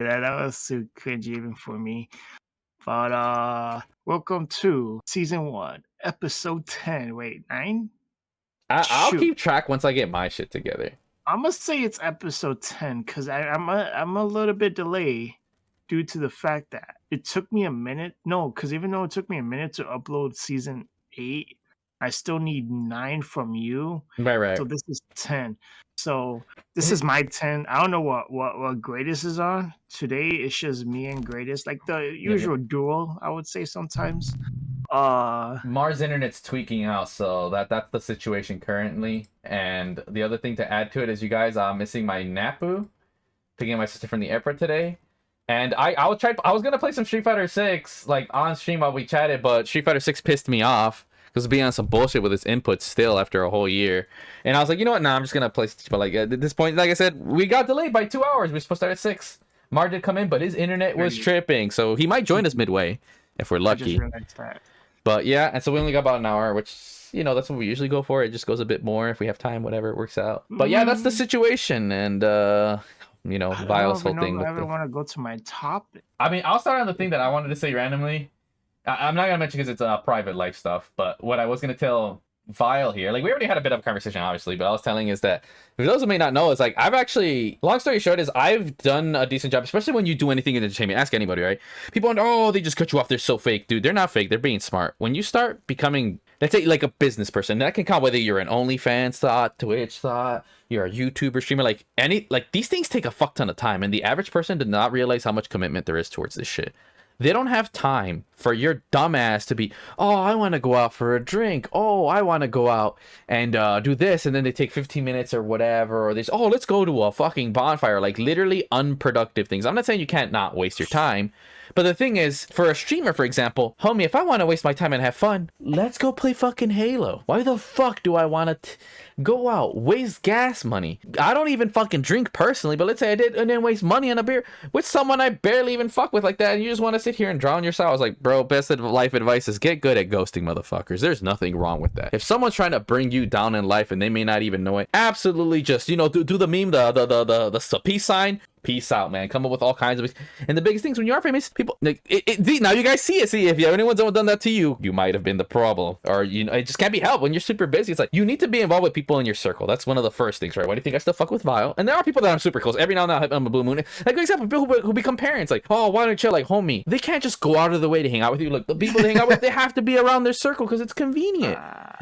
That was too cringy even for me. But welcome to season 1, episode 10. Wait, 9? I'll Shoot. keep track once I get my shit together. I must say it's episode 10 because I'm a little bit delayed due to the fact that it took me a minute. No, because even though it took me a minute to upload season 8, I still need 9 from you. Right. So this is 10. So this is my 10. I don't know what Greatest is on. Today it's just me and Greatest. Like the usual duel, I would say sometimes. Mars internet's tweaking out, so that's the situation currently. And the other thing to add to it is you guys are missing my Napu, picking up my sister from the airport today. And I was gonna play some Street Fighter 6 like on stream while we chatted, but Street Fighter 6 pissed me off because being on some bullshit with its inputs still after a whole year. And I was like, you know what? Nah, I'm just gonna play. But like at this point, like I said, we got delayed by 2 hours. We were supposed to start at 6. Mar did come in, but his internet was tripping, so he might join us midway if we're lucky. I just realized that. But yeah, and so we only got about an hour, which, you know, that's what we usually go for. It just goes a bit more if we have time, whatever, it works out. But yeah, that's the situation. And you know, Vile's whole thing. I want to go to my topic. I mean, I'll start on the thing that I wanted to say randomly. I'm not gonna mention because it's private life stuff. But what I was gonna tell Vile here, like we already had a bit of a conversation, obviously. But I was telling is that for those who may not know, is like I've actually, long story short, is I've done a decent job, especially when you do anything in entertainment. Ask anybody, right? People wonder, oh, they just cut you off. They're so fake, dude. They're not fake. They're being smart. When you start becoming, let's say, like a business person, that can count whether you're an OnlyFans thought, Twitch thought, you're a YouTuber streamer, like these things take a fuck ton of time, and the average person did not realize how much commitment there is towards this shit. They don't have time for your dumbass to be, oh, I want to go out for a drink. Oh, I want to go out and do this. And then they take 15 minutes or whatever. Or they say, oh, let's go to a fucking bonfire. Like literally unproductive things. I'm not saying you can't not waste your time. But the thing is, for a streamer, for example, homie, if I want to waste my time and have fun, let's go play fucking Halo. Why the fuck do I want to go out, waste gas money? I don't even fucking drink personally, but let's say I did and then waste money on a beer with someone I barely even fuck with like that, and you just want to sit here and drown yourself. I was like, bro, best life advice is get good at ghosting motherfuckers. There's nothing wrong with that. If someone's trying to bring you down in life and they may not even know it, absolutely just, you know, do the meme, the peace sign. Peace out, man. Come up with all kinds of, and the biggest things when you are famous, people like now you guys see it. See, if anyone's done that to you, you might have been the problem, or you know, it just can't be helped when you're super busy. It's like you need to be involved with people in your circle. That's one of the first things, right? Why do you think I still fuck with Vile? And there are people that I'm super close. Every now and then I'm a blue moon. Like for example, people who become parents. Like, oh, why don't you like homie? They can't just go out of the way to hang out with you. Like the people they hang out with, they have to be around their circle because it's convenient.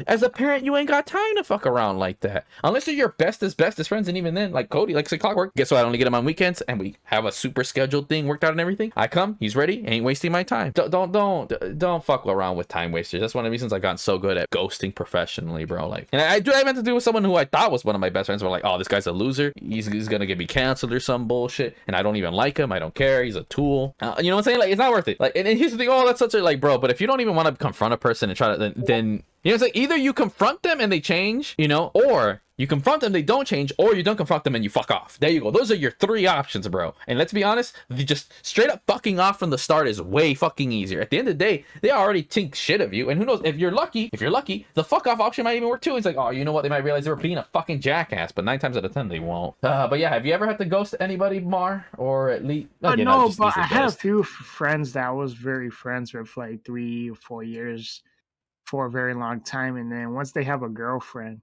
As a parent, you ain't got time to fuck around like that unless they're your bestest friends, and even then, like Cody, like say clockwork. Guess what? I only get him on weekends, and we have a super scheduled thing worked out and everything. I come, he's ready, ain't wasting my time. Don't fuck around with time wasters. That's one of the reasons I've gotten so good at ghosting professionally, bro. Like, and I do have to do with someone who I thought was one of my best friends. We're like, oh, this guy's a loser. He's gonna get me canceled or some bullshit, and I don't even like him. I don't care. He's a tool. You know what I'm saying? Like, it's not worth it. Like, and here's the thing. Oh, that's such a like, bro. But if you don't even want to confront a person and try to, then you know, it's like either you confront them and they change, you know, or you confront them, they don't change, or you don't confront them and you fuck off. There you go. Those are your 3 options, bro. And let's be honest, just straight up fucking off from the start is way fucking easier. At the end of the day, they already think shit of you. And who knows, if you're lucky, the fuck off option might even work too. It's like, oh, you know what? They might realize they were being a fucking jackass, but 9 times out of 10, they won't. But yeah, have you ever had to ghost anybody, Mar? Or at least... No, but I had a few friends that I was very friends with for like 3 or 4 years for a very long time. And then once they have a girlfriend,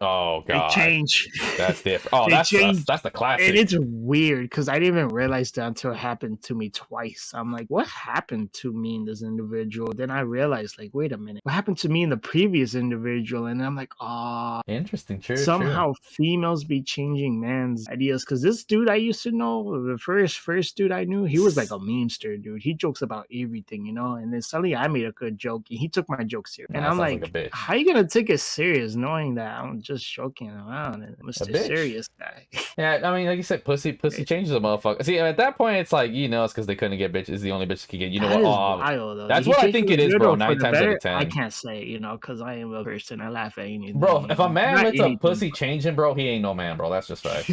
oh god, they change. That's different. Oh, that's the classic. And it's weird because I didn't even realize that until it happened to me twice. I'm like, what happened to me in this individual? Then I realized, like, wait a minute, what happened to me in the previous individual? And I'm like, oh, interesting. True. Somehow females be changing man's ideas. Because this dude I used to know, the first dude I knew, he was like a memester, dude. He jokes about everything, you know. And then suddenly I made a good joke, and he took my joke serious. And I'm like how you gonna take it serious knowing that I'm just joking around and Mr. Serious guy? Yeah, I mean, like you said, pussy changes a motherfucker. See, at that point, it's like, you know, it's because they couldn't get bitches. The only bitches can get. You know that what? Wild, that's what I think it is, bro. 9 times out of 10. I can't say, you know, because I am a person. I laugh at anything. Bro, if a man lets a pussy change him, bro, he ain't no man, bro. That's just right.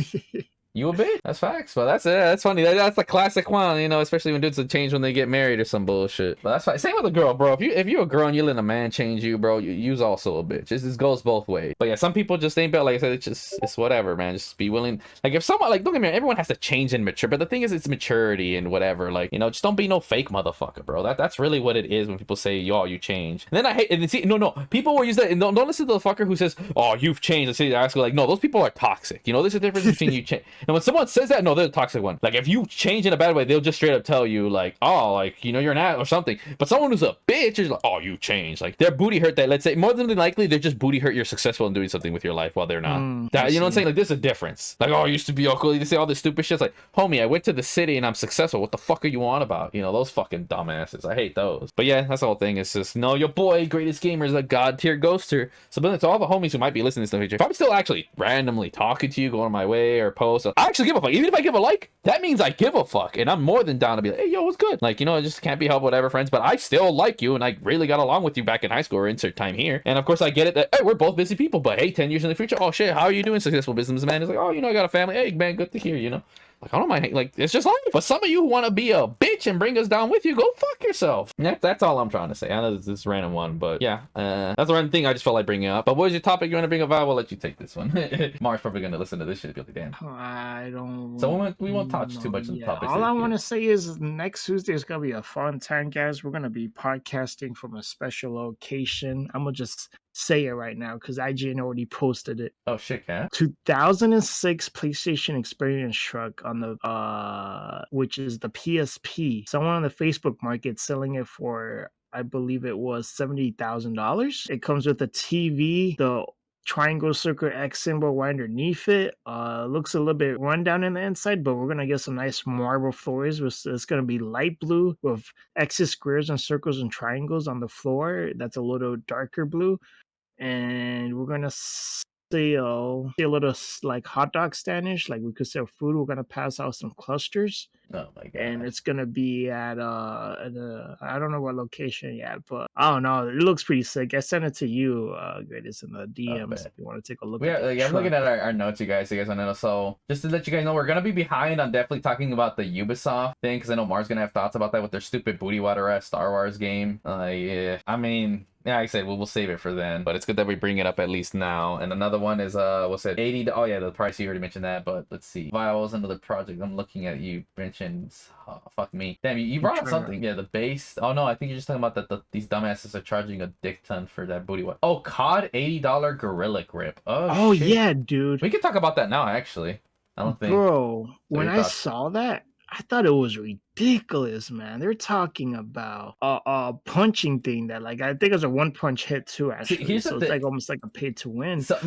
You a bitch. That's facts. But that's it. That's funny. That's the classic one, you know, especially when dudes change when they get married or some bullshit. But that's fine. Same with a girl, bro. If you're a girl and you let a man change you, bro, you's also a bitch. This goes both ways. But yeah, some people just ain't built, like I said, it's whatever, man. Just be willing. Like if someone, like, don't get me wrong, everyone has to change and mature. But the thing is, it's maturity and whatever. Like, you know, just don't be no fake motherfucker, bro. That's really what it is when people say, yo, you change. And then I hate, and see, no, people will use that, and don't listen to the fucker who says, oh, you've changed. And say, I ask, like, no, those people are toxic. You know, there's a difference between you change. And when someone says that, no, they're the toxic one. Like, if you change in a bad way, they'll just straight up tell you, like, oh, like, you know, you're an ass or something. But someone who's a bitch is like, oh, you changed. Like, their booty hurt that, let's say, more than likely, they're just booty hurt you're successful in doing something with your life while they're not. That, you know what I'm saying? Like, there's a difference. Like, oh, I used to be all cool. They say all this stupid shit. It's like, homie, I went to the city and I'm successful. What the fuck are you on about? You know, those fucking dumbasses. I hate those. But yeah, that's the whole thing. It's just, no, your boy, greatest gamer, is a god tier ghoster. So, but to all the homies who might be listening to this in the future, if I'm still actually randomly talking to you, going my way or post, I actually give a fuck. Even if I give a like, that means I give a fuck, and I'm more than down to be like, hey, yo, what's good? Like, you know, it just can't be helped, whatever, friends, but I still like you, and I really got along with you back in high school or insert time here. And of course, I get it that, hey, we're both busy people, but hey, 10 years in the future, oh shit, how are you doing, successful businessman? It's like, oh, you know, I got a family. Hey, man, good to hear, you know. Like, I don't mind, like, it's just life. But some of you who want to be a bitch and bring us down with you, go fuck yourself. That's all I'm trying to say. I know this is random one, but yeah, that's the random thing I just felt like bringing up. But what was your topic you want to bring up? I will let you take this one. Mark's probably going to listen to this shit. Be like, damn. I don't. So we won't touch too much on the topic. All I want to say is next Tuesday is going to be a fun time, guys. We're going to be podcasting from a special location. I'm going to just say it right now because IGN already posted it. Oh shit, yeah. 2006 PlayStation Experience truck on the which is the PSP. Someone on the Facebook market selling it for, I believe it was $70,000. It comes with a TV, the triangle circle X symbol right underneath it. Looks a little bit run down in the inside, but we're gonna get some nice marble floors. It's gonna be light blue with X's, squares, and circles and triangles on the floor. That's a little darker blue. And we're gonna see a little like hot dog standish, like we could sell food. We're gonna pass out some clusters. Oh my god! And it's gonna be at I don't know what location yet, but I don't know. It looks pretty sick. I sent it to you, Greatest, in the DMs if you want to take a look. Yeah, like, I'm looking at our notes, you guys. I know. So just to let you guys know, we're gonna be behind on definitely talking about the Ubisoft thing because I know Mar's gonna have thoughts about that with their stupid booty water ass Star Wars game. Yeah, I mean. Yeah, like I said, we'll save it for then. But it's good that we bring it up at least now. And another one is, what's it? 80. Oh, yeah, the price, you already mentioned that. But let's see. Vials, another project. I'm looking at you. Mentioned. Oh, fuck me. Damn, you brought up something. Yeah, the base. Oh, no, I think you're just talking about that these dumbasses are charging a dick ton for that booty. What? Oh, COD $80 gorilla grip. Oh, shit. Yeah, dude. We can talk about that now, actually. I don't think. Bro, when I saw that, I thought it was ridiculous, man. They're talking about a punching thing that, like, I think it's a one punch hit too. Actually, see, so it's like almost like a pay to win. So,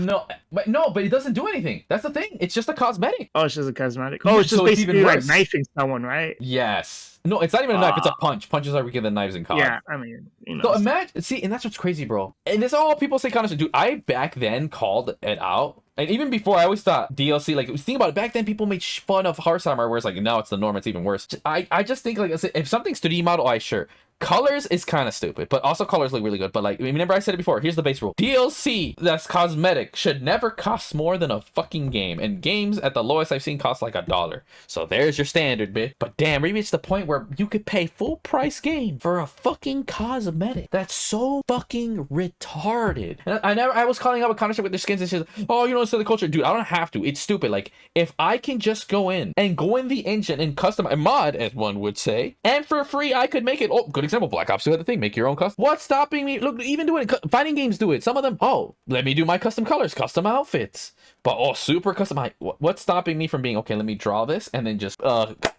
but it doesn't do anything. That's the thing. It's just a cosmetic. Oh, it's just a cosmetic. Oh, it's just basically like knifing someone, right? Yes. No, it's not even a knife. It's a punch. Punches are weaker than knives in COD. Yeah, I mean, you know. So imagine, see, and that's what's crazy, bro. And it's all people say, kind of, dude. I back then called it out. And even before, I always thought DLC, like, think about it, back then people made fun of warhamer, where it's like, now it's the norm, it's even worse. I just think, like, if something's 3D model, sure. Colors is kind of stupid, but also colors look really good. But, like, remember I said it before, here's the base rule. DLC that's cosmetic should never cost more than a fucking game. And games at the lowest I've seen cost like $1. So there's your standard, bitch. But damn, we reached the point where you could pay full price game for a fucking cosmetic. That's so fucking retarded. And I was calling out a conversation with their skins and shit. Oh, you know, it's the culture. Dude, I don't have to. It's stupid. Like, if I can just go in the engine and customize, mod, as one would say, and for free, I could make it. Oh, good example, Black Ops 2 had the thing, make your own custom. What's stopping me? Look, even doing it, fighting games do it. Some of them, oh, let me do my custom colors, custom outfits. But oh, super custom. What's stopping me from being, okay, let me draw this and then just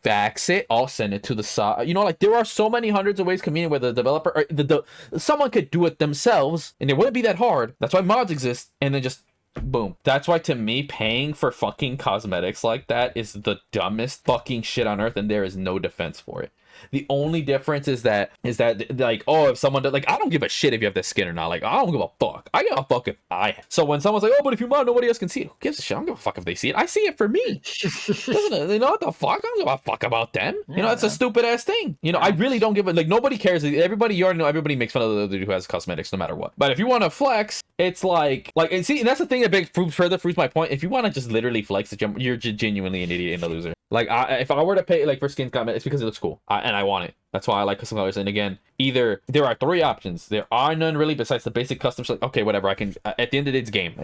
fax it. I'll send it to the side. You know, like, there are so many hundreds of ways convenient where the developer, or someone could do it themselves and it wouldn't be that hard. That's why mods exist. And then just boom. That's why, to me, paying for fucking cosmetics like that is the dumbest fucking shit on earth, and there is no defense for it. The only difference is that like, oh, if someone does, like, I don't give a shit if you have this skin or not. Like, I don't give a fuck. I give a fuck if I have. So when someone's like, oh, but if you mod, nobody else can see it. Who gives a shit? I don't give a fuck if they see it. I see it for me. You know what the fuck? I don't give a fuck about them. Yeah, you know, it's a stupid ass thing. You know, I really don't give a, like, nobody cares. Everybody, you already know, everybody makes fun of the dude who has cosmetics no matter what. But if you want to flex It's and see, and that's the thing that further proves my point. If you want to just literally flex the jump, you're genuinely an idiot and a loser. Like, if I were to pay for skins, it's because it looks cool, and I want it. That's why I like custom colors. And again, either there are 3 options. There are none really besides the basic custom. Like, okay, whatever. I can. At the end of the day, it's game.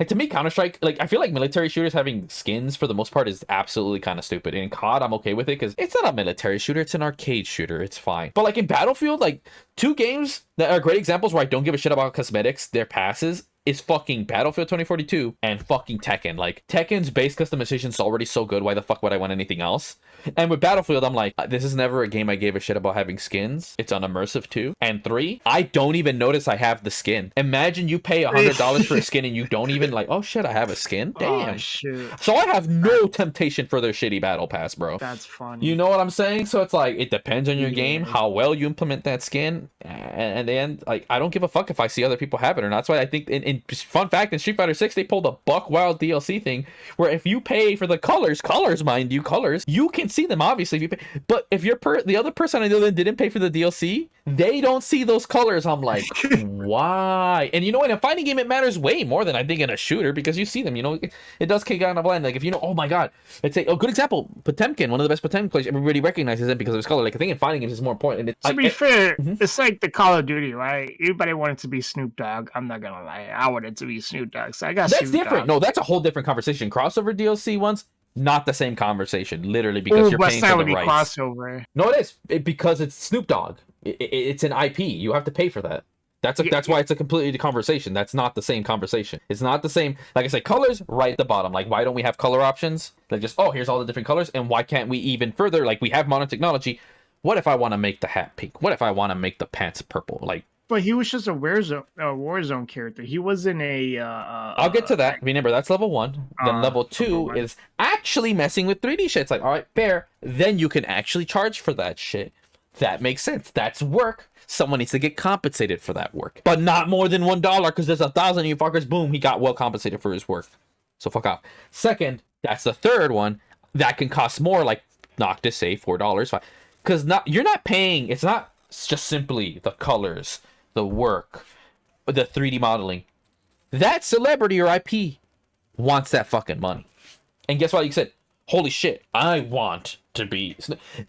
To me, Counter-Strike. Like, I feel like military shooters having skins for the most part is absolutely kind of stupid. In COD, I'm okay with it because it's not a military shooter. It's an arcade shooter. It's fine. But like in Battlefield, like 2 games that are great examples where I don't give a shit about cosmetics, their passes, is fucking Battlefield 2042 and fucking Tekken. Like, Tekken's base customization is already so good. Why the fuck would I want anything else? And with Battlefield, I'm like, this is never a game I gave a shit about having skins. It's unimmersive too. And 3, I don't even notice I have the skin. Imagine you pay $100 for a skin and you don't even like, oh shit, I have a skin? Damn. Oh, shit. So I have no temptation for their shitty battle pass, bro. That's funny. You know what I'm saying? So it's like, it depends on your game, how well you implement that skin. And then, like, I don't give a fuck if I see other people have it or not. That's why I think, in fun fact, in Street Fighter 6, they pulled a Buck Wild DLC thing where if you pay for the colors, mind you, you can see them, obviously, if you pay. But if the other person I know that didn't pay for the DLC, they don't see those colors. I'm like, why? And you know, in a fighting game, it matters way more than I think in a shooter, because you see them, you know, it does kick out in a blend. Like, if you know, oh my god, let's say a good example, Potemkin, one of the best Potemkin players, everybody recognizes it because of his color. Like, I think in fighting games it's more important. And to be fair, it's like the Call of Duty, right? Everybody wanted to be Snoop Dogg. I'm not gonna lie, I wanted to be Snoop Dogg, so I got. That's different. No, that's a whole different conversation. Crossover DLC ones, not the same conversation. Literally, because you're paying for the rights. Crossover. No, it is because it's Snoop Dogg. It's an IP. You have to pay for that. That's why it's a completely conversation. That's not the same conversation. It's not the same. Like I say, colors right at the bottom. Like, why don't we have color options? Like, just, oh, here's all the different colors, and why can't we even further? Like, we have modern technology. What if I want to make the hat pink? What if I want to make the pants purple? Like. But he was just a Warzone character. He wasn't a. I'll get to that. Remember, that's level 1. Then level 2 is actually messing with 3D shit. It's like, all right, fair. Then you can actually charge for that shit. That makes sense. That's work. Someone needs to get compensated for that work, but not more than $1, because there's 1,000 of you fuckers. Boom, he got well compensated for his work. So fuck off. Second, that's the third one that can cost more. Like Noctis, say $4, because you're not paying. It's not just simply the colors, the work, the 3D modeling. That celebrity or IP wants that fucking money. And guess what? You said, holy shit, I want to be.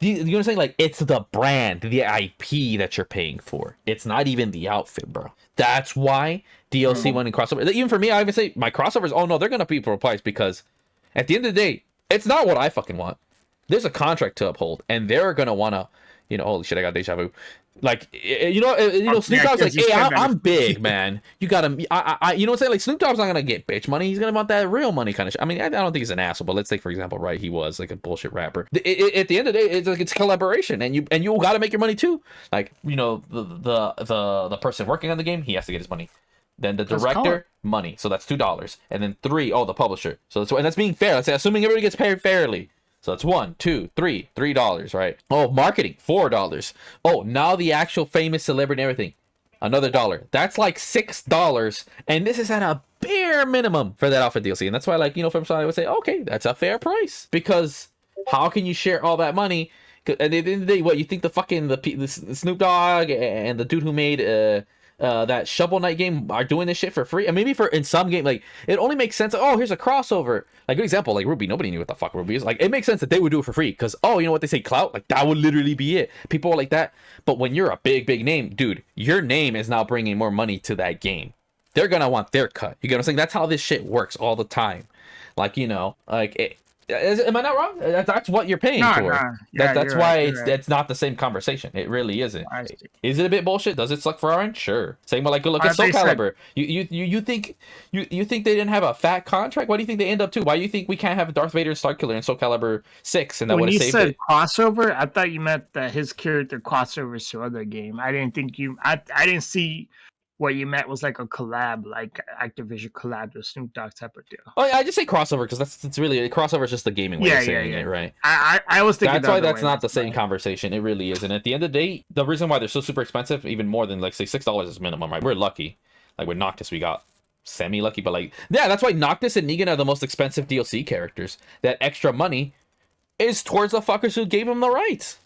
You know what I'm saying? Like, it's the brand, the IP that you're paying for. It's not even the outfit, bro. That's why DLC went in crossover. Even for me, I even say my crossovers, oh no, they're going to be for price, because at the end of the day, it's not what I fucking want. There's a contract to uphold, and they're going to want to, you know, holy shit, I got deja vu. Like, you know, Snoop Dogg's like, hey, I'm big, man. You gotta, you know what I'm saying? Like, Snoop Dogg's not gonna get bitch money. He's gonna want that real money kind of shit. I mean, I don't think he's an asshole, but let's say, for example, right, he was like a bullshit rapper. At the end of the day, it's like, it's collaboration, and you gotta make your money too. Like, you know, the person working on the game, he has to get his money. Then the director, money. So that's $2. And then 3, the publisher. So that's being fair. Let's say, assuming everybody gets paid fairly. So it's 1, 2, 3, $3, right? Oh, marketing, $4. Oh, now the actual famous celebrity and everything, another $1. That's like $6, and this is at a bare minimum for that outfit DLC. And that's why, like, you know, from somebody would say, okay, that's a fair price, because how can you share all that money? At the end of the day, what you think the Snoop Dogg and the dude who made that Shovel Knight game are doing this shit for free? And maybe in some game, like, it only makes sense. Oh, here's a crossover. Like, good example, like Ruby. Nobody knew what the fuck Ruby is. Like, it makes sense that they would do it for free, because, oh, you know what they say, clout? Like, that would literally be it. People are like that. But when you're a big name, dude, your name is now bringing more money to that game. They're gonna want their cut. You get what I'm saying? That's how this shit works all the time. Like, you know, like, am I not wrong? That's what you're paying for. Yeah, that's why it's not the same conversation. It really isn't. Is it a bit bullshit? Does it suck for our end? Sure. Same with, like, look at Soul Calibur. You think they didn't have a fat contract? Why do you think they end up too? Why do you think we can't have Darth Vader and Starkiller in Soul Calibur 6? And that would have saved it. When you said crossover, I thought you meant that his character crossovers to other game. I didn't think I didn't see. What you meant was like a collab, like Activision collab with Snoop Dogg type of deal. Oh yeah, I just say crossover because it's really crossover is just the gaming way of saying it, right? I was thinking that's why that's not the same conversation. It really isn't. At the end of the day, the reason why they're so super expensive, even more than, like, say, $6 is minimum, right? We're lucky. Like with Noctis, we got semi-lucky, but, like, yeah, that's why Noctis and Negan are the most expensive DLC characters. That extra money is towards the fuckers who gave them the rights.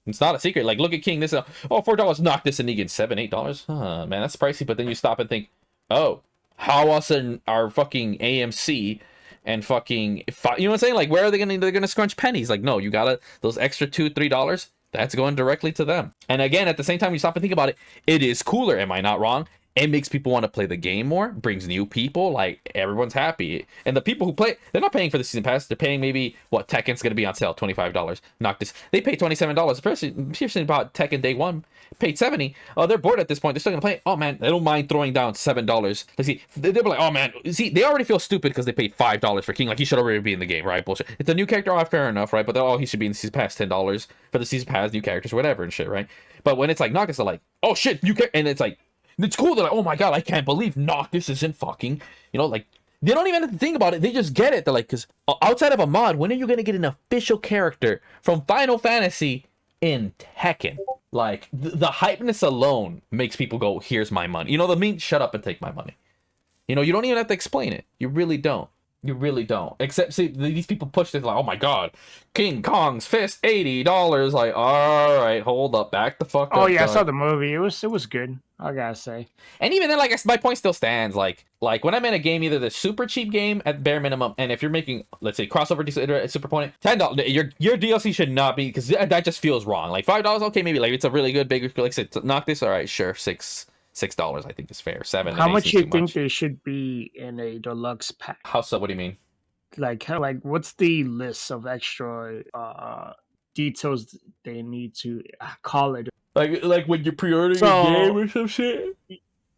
It's not a secret. Like, look at King. This $4 Noctis and Negan, $7, $8. Man, that's pricey. But then you stop and think, oh, how us our fucking AMC and fucking, you know what I'm saying? Like, where are they're gonna scrunch pennies? Like, no, you gotta, those extra $2-3, that's going directly to them. And again, at the same time, you stop and think about it, it is cooler. Am I not wrong? It makes people want to play the game more, brings new people, like everyone's happy. And the people who play, they're not paying for the season pass, they're paying maybe what Tekken's gonna be on sale, $25. Knock this. They pay $27, especially about Tekken day one, paid 70. Oh, they're bored at this point, they're still gonna play. Oh man, they don't mind throwing down $7. Let's see, they'll be like, oh man, see, they already feel stupid because they paid $5 for King, like he should already be in the game, right? Bullshit. It's a new character, oh, fair enough, right? But oh, he should be in the season pass, $10 for the season pass, new characters, whatever and shit, right? But when it's like Noctis, they're like, oh shit, you can, and it's like, it's cool. They're like, oh my god, I can't believe Noctis isn't fucking, you know, like, they don't even have to think about it. They just get it. They're like, because outside of a mod, when are you going to get an official character from Final Fantasy in Tekken? Like, the hypeness alone makes people go, here's my money. You know, the meme, shut up and take my money. You know, you don't even have to explain it. You really don't. You really don't. Except, see, these people push this like, oh my god, King Kong's fist, $80. Like, all right, hold up, back the fuck up. Oh yeah, I saw the movie. It was good, I gotta say. And even then, like, my point still stands. Like when I'm in a game, either the super cheap game at bare minimum, and if you're making, let's say, crossover super point, $10. Your DLC should not be, because that just feels wrong. Like $5, okay, maybe like it's a really good big, like I said, knock this. All right, sure, $6 I think is fair. $7. How much you think there should be in a deluxe pack? How so? What do you mean? Like what's the list of extra details they need to call it? Like when you're pre-ordering a game or some shit?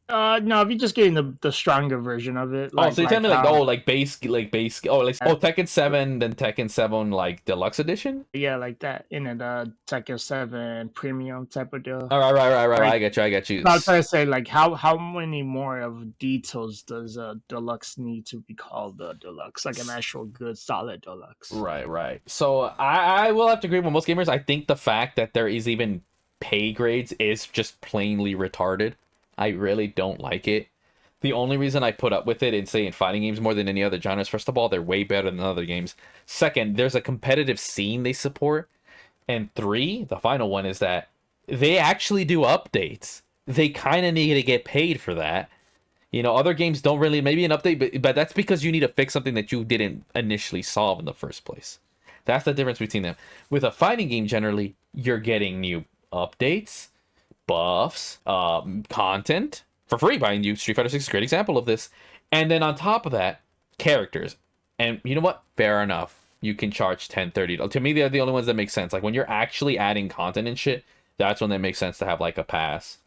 No, if you're just getting the stronger version of it. Like, oh, so you're telling me like base, Tekken 7, then Tekken 7 like deluxe edition? Yeah, like that. In a Tekken 7 premium type of deal. All right. I get you. I was trying to say, like, how many more of details does a deluxe need to be called a deluxe? Like an actual good solid deluxe. Right. So I will have to agree with most gamers. I think the fact that there is even pay grades is just plainly retarded. I really don't like it. The only reason I put up with it in, say, in fighting games more than any other genres, first of all, they're way better than other games. Second, there's a competitive scene they support. And 3, the final one, is that they actually do updates. They kind of need to get paid for that. You know, other games don't really, maybe an update, but that's because you need to fix something that you didn't initially solve in the first place. That's the difference between them. With a fighting game, generally, you're getting new updates, buffs, content for free. Buying you Street Fighter 6 is a great example of this. And then on top of that, characters. And you know what? Fair enough. You can charge $10, $30. To me, they're the only ones that make sense. Like when you're actually adding content and shit, that's when it makes sense to have like a pass.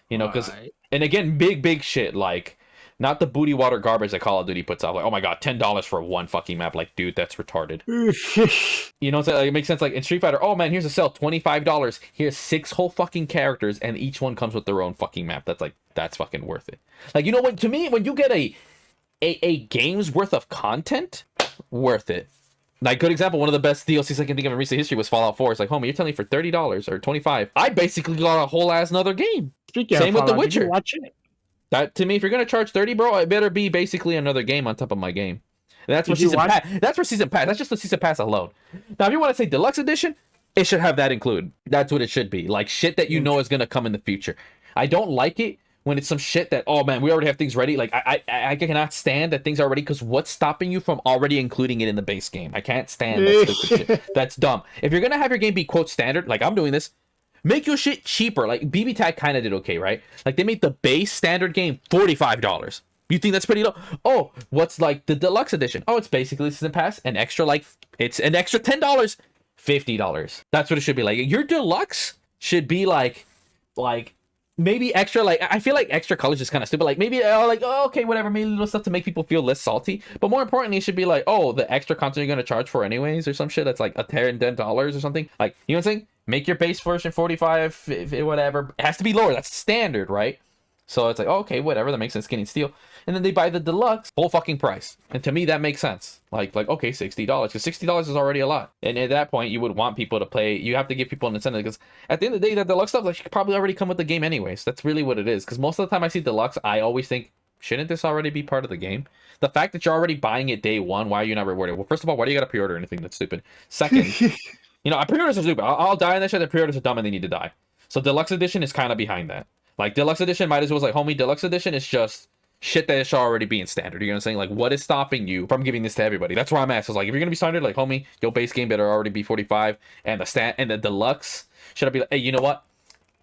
You know, because, and again, big shit, like not the booty water garbage that Call of Duty puts out. Like, oh my god, $10 for one fucking map. Like, dude, that's retarded. You know what I'm saying? Like, it makes sense. Like in Street Fighter, oh man, here's a sale, $25. Here's 6 whole fucking characters, and each one comes with their own fucking map. That's fucking worth it. Like, you know what? To me, when you get a game's worth of content, worth it. Like, good example, one of the best DLCs I can think of in recent history was Fallout 4. It's like, homie, you're telling me for $30 or $25. I basically got a whole ass another game. Same with The Witcher. That, to me, if you're gonna charge 30, bro, it better be basically another game on top of my game. And that's for season pass. That's for season pass. That's just the season pass alone. Now, if you want to say deluxe edition, it should have that included. That's what it should be. Like shit that you know is gonna come in the future. I don't like it when it's some shit that, oh man, we already have things ready. Like I cannot stand that things are ready, because what's stopping you from already including it in the base game? I can't stand that stupid shit. That's dumb. If you're gonna have your game be quote standard, like I'm doing this, make your shit cheaper. Like BB Tag kind of did okay, right? Like they made the base standard game $45. You think that's pretty low? Oh, what's like the deluxe edition? Oh, it's basically season pass, an extra, like it's an extra $10, $50. That's what it should be. Like your deluxe should be like maybe extra, like I feel like extra colors is kind of stupid. Like maybe okay, whatever, maybe little stuff to make people feel less salty. But more importantly, it should be like, oh, the extra content you're gonna charge for anyways, or some shit that's like $10 or something. Like, you know what I'm saying? Make your base version 45, whatever. It has to be lower. That's standard, right? So it's like, oh, okay, whatever, that makes sense, getting steel. And then they buy the deluxe full fucking price. And to me, that makes sense. Like okay, $60, because $60 is already a lot. And at that point, you would want people to play. You have to give people an incentive, because at the end of the day, that deluxe stuff, like, should probably already come with the game anyways. That's really what it is. Because most of the time I see deluxe, I always think, shouldn't this already be part of the game? The fact that you're already buying it day one, why are you not rewarded? Well, first of all, why do you got to pre-order anything? That's stupid. Second, you know, pre-orders are stupid. I'll die on that shit. The pre-orders are dumb and they need to die. So deluxe edition is kind of behind that. Like deluxe edition might as well, like, homie, deluxe edition is just shit that should already be in standard. You know what I'm saying? Like, what is stopping you from giving this to everybody? That's where I'm at. So, like, if you're gonna be standard, like, homie, your base game better already be 45, and the deluxe should I be like, hey, you know what?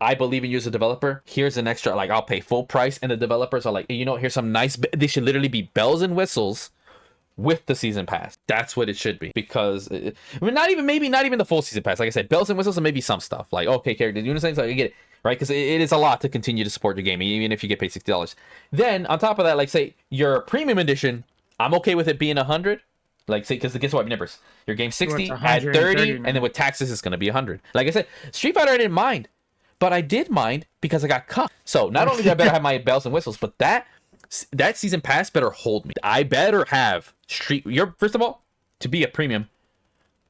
I believe in you as a developer. Here's an extra, like, I'll pay full price, and the developers are like, hey, you know, here's some nice. They should literally be bells and whistles with the season pass. That's what it should be, because I mean, not even the full season pass. Like I said, bells and whistles and maybe some stuff like, okay, characters, you know what I'm saying? So I get it, right? Because it is a lot to continue to support your game, even if you get paid $60. Then on top of that, like, say your premium edition, I'm okay with it being 100. Like, say, because guess what, nippers, your game 60 at 30, and then with taxes it's gonna be 100. Like I said, Street Fighter I didn't mind, but I did mind because I got cut. So not only do I better have my bells and whistles, but that season pass better hold me. I better have first of all, to be a premium,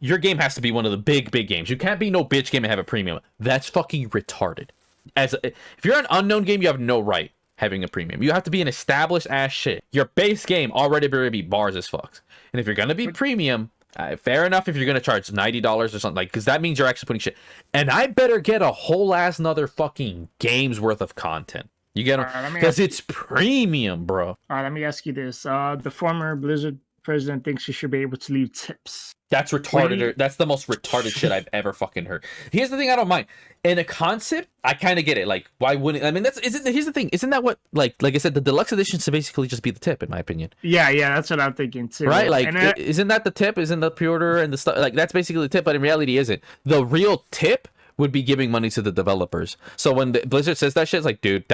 your game has to be one of the big games. You can't be no bitch game and have a premium. That's fucking retarded. If you're an unknown game, you have no right having a premium. You have to be an established ass shit. Your base game already better be bars as fucks. And if you're gonna be premium, fair enough if you're gonna charge $90 or something, like, because that means you're actually putting shit. And I better get a whole ass another fucking game's worth of content. You get them? Because it's premium, bro. All right, let me ask you this. The former Blizzard president thinks you should be able to leave tips. That's retarded. That's the most retarded shit I've ever fucking heard. Here's the thing I don't mind. In a concept, I kind of get it. Like, why wouldn't... I mean, here's the thing. Isn't that what... Like I said, the deluxe edition should basically just be the tip, in my opinion. Yeah, that's what I'm thinking, too. Right? Like, isn't that the tip? Isn't the pre-order and the stuff... Like, that's basically the tip, but in reality, isn't. The real tip would be giving money to the developers. So when Blizzard says that shit, it's like, dude,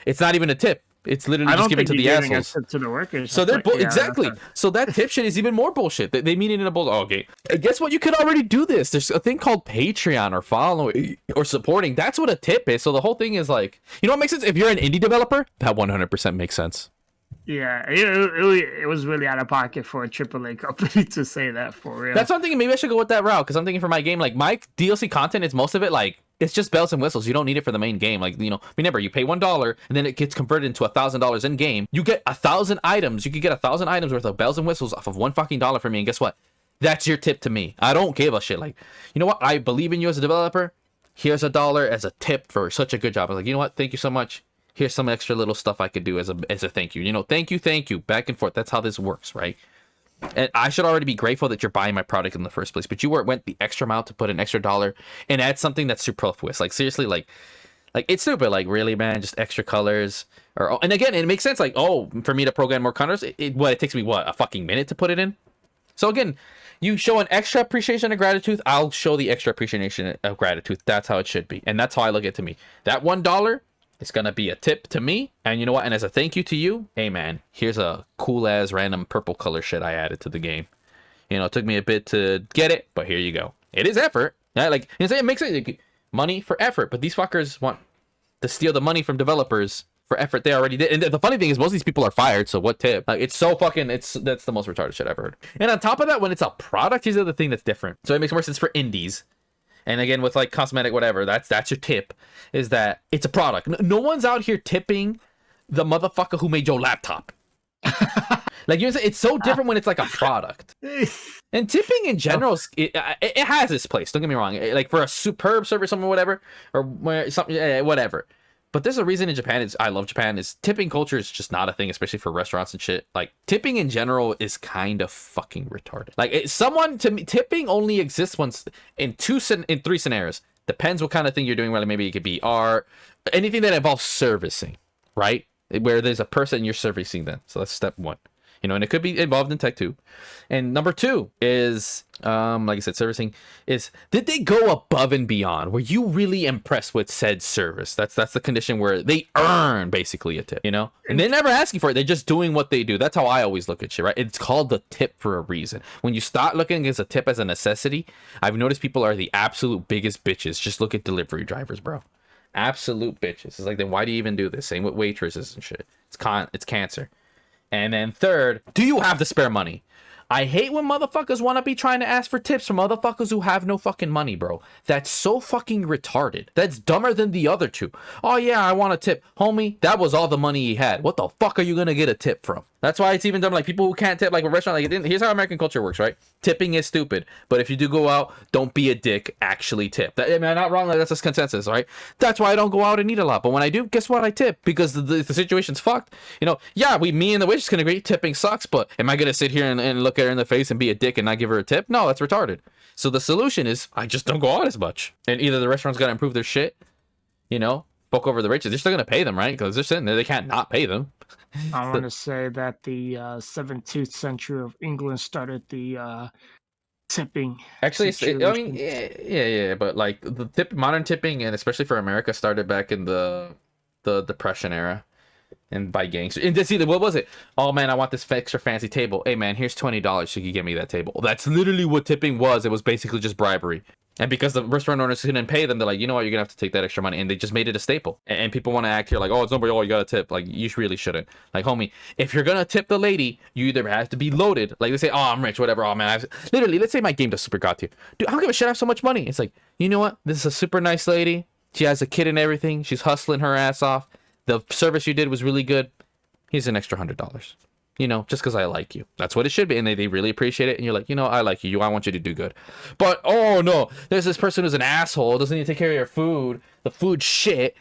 it's not even a tip. It's literally just given to the assholes. To the workers. So they're exactly. So that tip shit is even more bullshit. They mean it in a bull. Oh, okay. Guess what? You could already do this. There's a thing called Patreon or following or supporting. That's what a tip is. So the whole thing is like, you know what makes sense? If you're an indie developer, that 100% makes sense. Yeah, it was really out of pocket for a AAA company to say that, for real. That's what I'm thinking. Maybe I should go with that route, because I'm thinking for my game, like, my DLC content is most of it, like, it's just bells and whistles. You don't need it for the main game. Like, you know, remember, you pay $1 and then it gets converted into $1,000 in game. You get 1,000 items. You could get 1,000 items worth of bells and whistles off of $1 fucking dollar for me. And guess what? That's your tip to me. I don't give a shit. Like, you know what? I believe in you as a developer. Here's $1 as a tip for such a good job. I was like, you know what? Thank you so much. Here's some extra little stuff I could do as a thank you. You know, thank you, back and forth. That's how this works, right? And I should already be grateful that you're buying my product in the first place, but you went the extra mile to put an extra $1 and add something that's superfluous. Like, seriously, like it's stupid. Like, really, man, just extra colors. And again, it makes sense. Like, oh, for me to program more colors, it takes me a fucking minute to put it in. So again, you show an extra appreciation of gratitude, I'll show the extra appreciation of gratitude. That's how it should be, and that's how I look at it. To me, that $1. It's gonna be a tip to me, and you know what? And as a thank you to you, hey man, here's a cool ass random purple color shit I added to the game. You know, it took me a bit to get it, but here you go. It is effort. Yeah, like, you know, it makes sense. Like, money for effort, but these fuckers want to steal the money from developers for effort they already did. And the funny thing is, most of these people are fired. So what tip? Like, it's so fucking. That's the most retarded shit I've heard. And on top of that, when it's a product, here's the other thing that's different. So it makes more sense for indies. And again, with like cosmetic, whatever, that's your tip, is that it's a product. No one's out here tipping the motherfucker who made your laptop. Like, you know what I'm saying? It's so different when it's like a product. And tipping in general, it has its place. Don't get me wrong. Like, for a superb service, something, whatever, or something, whatever. But there's a reason in Japan, I love Japan, is tipping culture is just not a thing, especially for restaurants and shit. Like, tipping in general is kind of fucking retarded. Like, to me, tipping only exists once in 3 scenarios. Depends what kind of thing you're doing. Whether maybe it could be art, anything that involves servicing, right? Where there's a person you're servicing them. So that's step 1. You know, and it could be involved in tech too. And number 2 is, like I said, servicing is, did they go above and beyond? Were you really impressed with said service? That's the condition where they earn basically a tip, you know? And they're never asking for it. They're just doing what they do. That's how I always look at shit, right? It's called the tip for a reason. When you start looking at a tip as a necessity, I've noticed people are the absolute biggest bitches. Just look at delivery drivers, bro. Absolute bitches. It's like, then why do you even do this? Same with waitresses and shit. It's cancer. And then 3rd, do you have the spare money? I hate when motherfuckers want to be trying to ask for tips from motherfuckers who have no fucking money, bro. That's so fucking retarded. That's dumber than the other two. Oh yeah, I want a tip. Homie, that was all the money he had. What the fuck are you gonna get a tip from? That's why it's even dumb. Like people who can't tip, like a restaurant, like here's how American culture works, right? Tipping is stupid, but if you do go out, don't be a dick. Actually tip. I mean, I'm not wrong. Like that's just consensus, right? That's why I don't go out and eat a lot. But when I do, guess what? I tip because the situation's fucked. You know, yeah, me and the waitress can agree tipping sucks, but am I gonna sit here and look at her in the face and be a dick and not give her a tip? No, that's retarded. So the solution is I just don't go out as much, and either the restaurant's gotta improve their shit, you know, fuck over the waitresses. They're still gonna pay them, right? Because they're sitting there, they can't not pay them. I want to say that the 17th century of England started the tipping. Actually, I mean, yeah, but like the modern tipping, and especially for America, started back in the Depression era, and by gangsters. And see, what was it? Oh man, I want this extra fancy table. Hey man, here's $20 so you can get me that table. That's literally what tipping was. It was basically just bribery. And because the restaurant owners couldn't pay them, they're like, you know what, you're gonna have to take that extra money, and they just made it a staple. And people want to act here like, oh, it's nobody, oh, you gotta tip. Like, you really shouldn't. Like, homie, if you're gonna tip the lady, you either have to be loaded. Like they say, oh, I'm rich, whatever. Oh man, literally, let's say my game does super got to you, dude. I don't give a shit. I have so much money. It's like, you know what? This is a super nice lady. She has a kid and everything. She's hustling her ass off. The service you did was really good. Here's an extra $100. You know, just because I like you. That's what it should be. And they really appreciate it. And you're like, you know, I like you. I want you to do good. But, oh, no. There's this person who's an asshole. Doesn't need to take care of your food. The food's shit.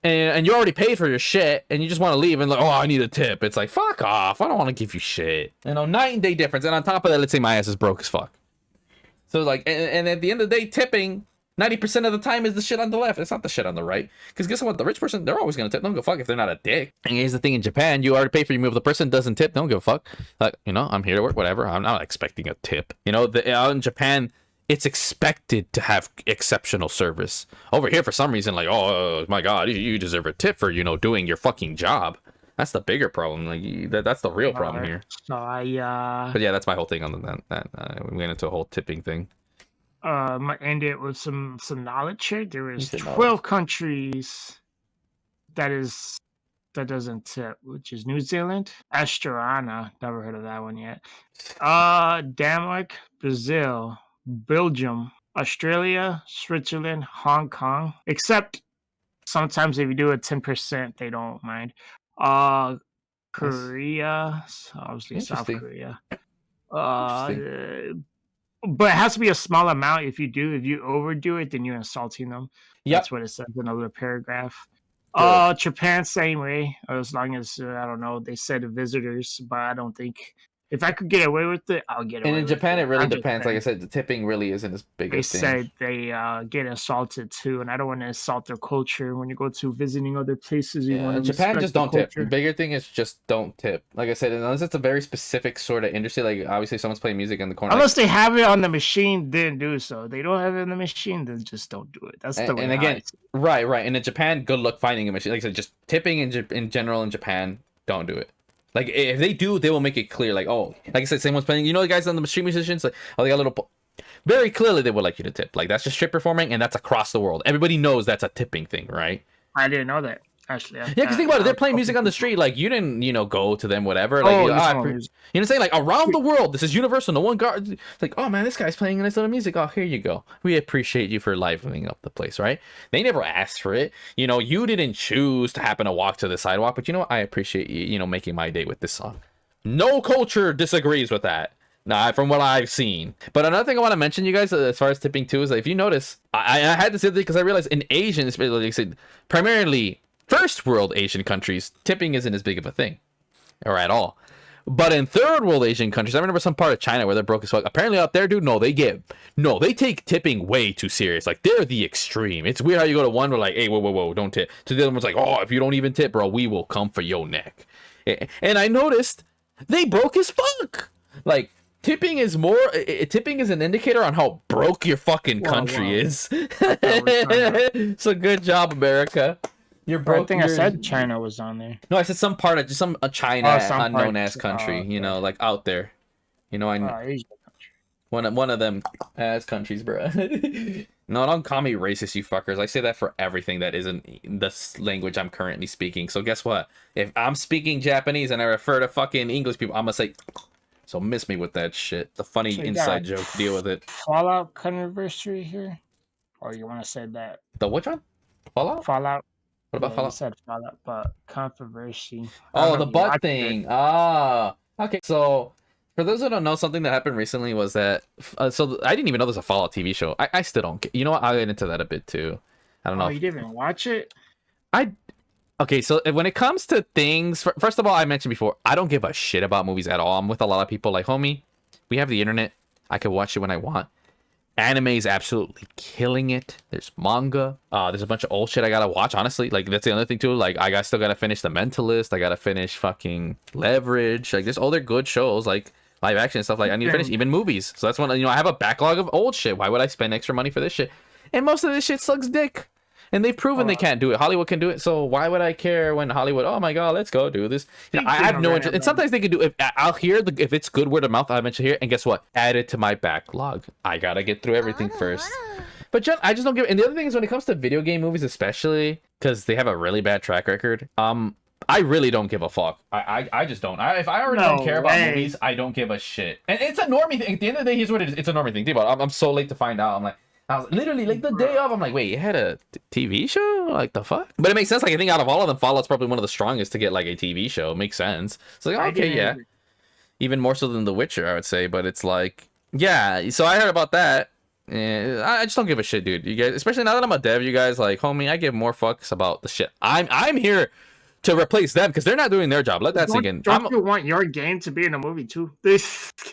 And you already paid for your shit. And you just want to leave. And like, oh, I need a tip. It's like, fuck off. I don't want to give you shit. You know, night and day difference. And on top of that, let's say my ass is broke as fuck. So, like, and at the end of the day, tipping 90% of the time is the shit on the left. It's not the shit on the right. Because guess what? The rich person, they're always going to tip. Don't give a fuck if they're not a dick. And here's the thing in Japan, you already pay for your meal. If the person doesn't tip, don't give a fuck. Like, you know, I'm here to work, whatever. I'm not expecting a tip. You know, in Japan, it's expected to have exceptional service. Over here, for some reason, like, oh my God, you deserve a tip for, you know, doing your fucking job. That's the bigger problem. Like, that's the real problem here. So But yeah, that's my whole thing on that. We went into a whole tipping thing. Might end it with some knowledge here. There is 12 countries that doesn't tip, which is New Zealand, Australia, never heard of that one yet. Denmark, Brazil, Belgium, Australia, Switzerland, Hong Kong. Except sometimes if you do a 10%, they don't mind. Korea, obviously South Korea. But it has to be a small amount. If you overdo it, then you're insulting them. Yep. That's what it says in another paragraph. Japan, same way. As long as, I don't know, they said visitors, but I don't think, if I could get away with it, I'll get away with it. And in Japan, it really depends. Like I said, the tipping really isn't as big a thing. They said they get insulted too, and I don't want to insult their culture. When you go to visiting other places, you want to Japan just don't tip. The bigger thing is just don't tip. Like I said, unless it's a very specific sort of industry, like obviously someone's playing music in the corner. Unless they have it on the machine, then do so. They don't have it on the machine, then just don't do it. That's the way. And again, right. And in Japan, good luck finding a machine. Like I said, just tipping in general in Japan, don't do it. Like, if they do, they will make it clear, like, oh, like I said, someone's playing, you know, the guys on the street musicians, like, oh, they got a little, very clearly they would like you to tip. Like, that's just strip performing, and that's across the world. Everybody knows that's a tipping thing, right? I didn't know that, actually. Yeah, because think about it, they're playing music on the street, like, you didn't, you know, go to them, whatever. Like, you know what I'm saying? Like, around the world, this is universal, no one guards, like, oh man, this guy's playing nice little music, oh, here you go. We appreciate you for livening up the place, right? They never asked for it. You know, you didn't choose to happen to walk to the sidewalk, but you know what? I appreciate you, you know, making my day with this song. No culture disagrees with that. Nah, from what I've seen. But another thing I want to mention, you guys, as far as tipping too, is that if you notice, I had to say this because I realized in Asian, like I said, primarily first world Asian countries, tipping isn't as big of a thing, or at all. But in third world Asian countries, I remember some part of China where they're broke as fuck. Apparently out there, dude, they take tipping way too serious. Like, they're the extreme. It's weird how you go to one, where like, hey, whoa, don't tip. To the other one's like, oh, if you don't even tip, bro, we will come for your neck. And I noticed they broke as fuck. Like, tipping is an indicator on how broke your fucking country is. So good job, America. You're broke. I think I said China was on there. No, I said some part of just some China unknown ass country. You know, like out there. You know, one of them ass countries, bro. No, don't call me racist, you fuckers. I say that for everything that isn't the language I'm currently speaking. So guess what? If I'm speaking Japanese and I refer to fucking English people, I'm gonna say, so miss me with that shit. The funny inside joke. Deal with it. Fallout controversy here? Or you want to say that? The which one? Fallout? Fallout. What about Yeah, you Fallout? said Fallout, but controversy. I don't Oh, know the if you butt watched it. thing. Ah, okay. So, for those who don't know, something that happened recently was that. I didn't even know there's a Fallout TV show. I still don't get. You know what? I'll get into that a bit too. I don't know. Oh, you didn't even watch it? I Okay. So when it comes to things, first of all, I mentioned before, I don't give a shit about movies at all. I'm with a lot of people like, homie, we have the internet. I can watch it when I want. Anime is absolutely killing it. There's manga. There's a bunch of old shit I gotta watch. Honestly, like that's the other thing too. Like still gotta finish The Mentalist. I gotta finish fucking Leverage. Like there's other good shows like live action and stuff. Like I need to finish even movies. So that's when I have a backlog of old shit. Why would I spend extra money for this shit? And most of this shit sucks dick. And they've proven they Oh, can't do it. Hollywood can do it. So why would I care when Hollywood? Oh my god, let's go do this. I speaking have of no interest. And random, sometimes they can do. I'll hear if it's good word of mouth, I mention here. And guess what? Add it to my backlog. I gotta get through everything first. But John, I just don't give. And the other thing is when it comes to video game movies, especially because they have a really bad track record. I really don't give a fuck. I just don't. If I already don't care about movies, I don't give a shit. And it's a normie thing. At the end of the day, here's what it is. It's a normie thing. Think about it. I'm so late to find out. I was literally like the day of. I'm like, wait, you had a TV show? Like the fuck? But it makes sense. Like I think out of all of them, Fallout's probably one of the strongest to get like a TV show. Makes sense. It's like okay, yeah, even more so than The Witcher, I would say. But it's like, yeah. So I heard about that. And I just don't give a shit, dude. You guys, especially now that I'm a dev, you guys like, homie, I give more fucks about the shit. I'm here to replace them because they're not doing their job. Let that sink in. Don't you want your game to be in a movie too?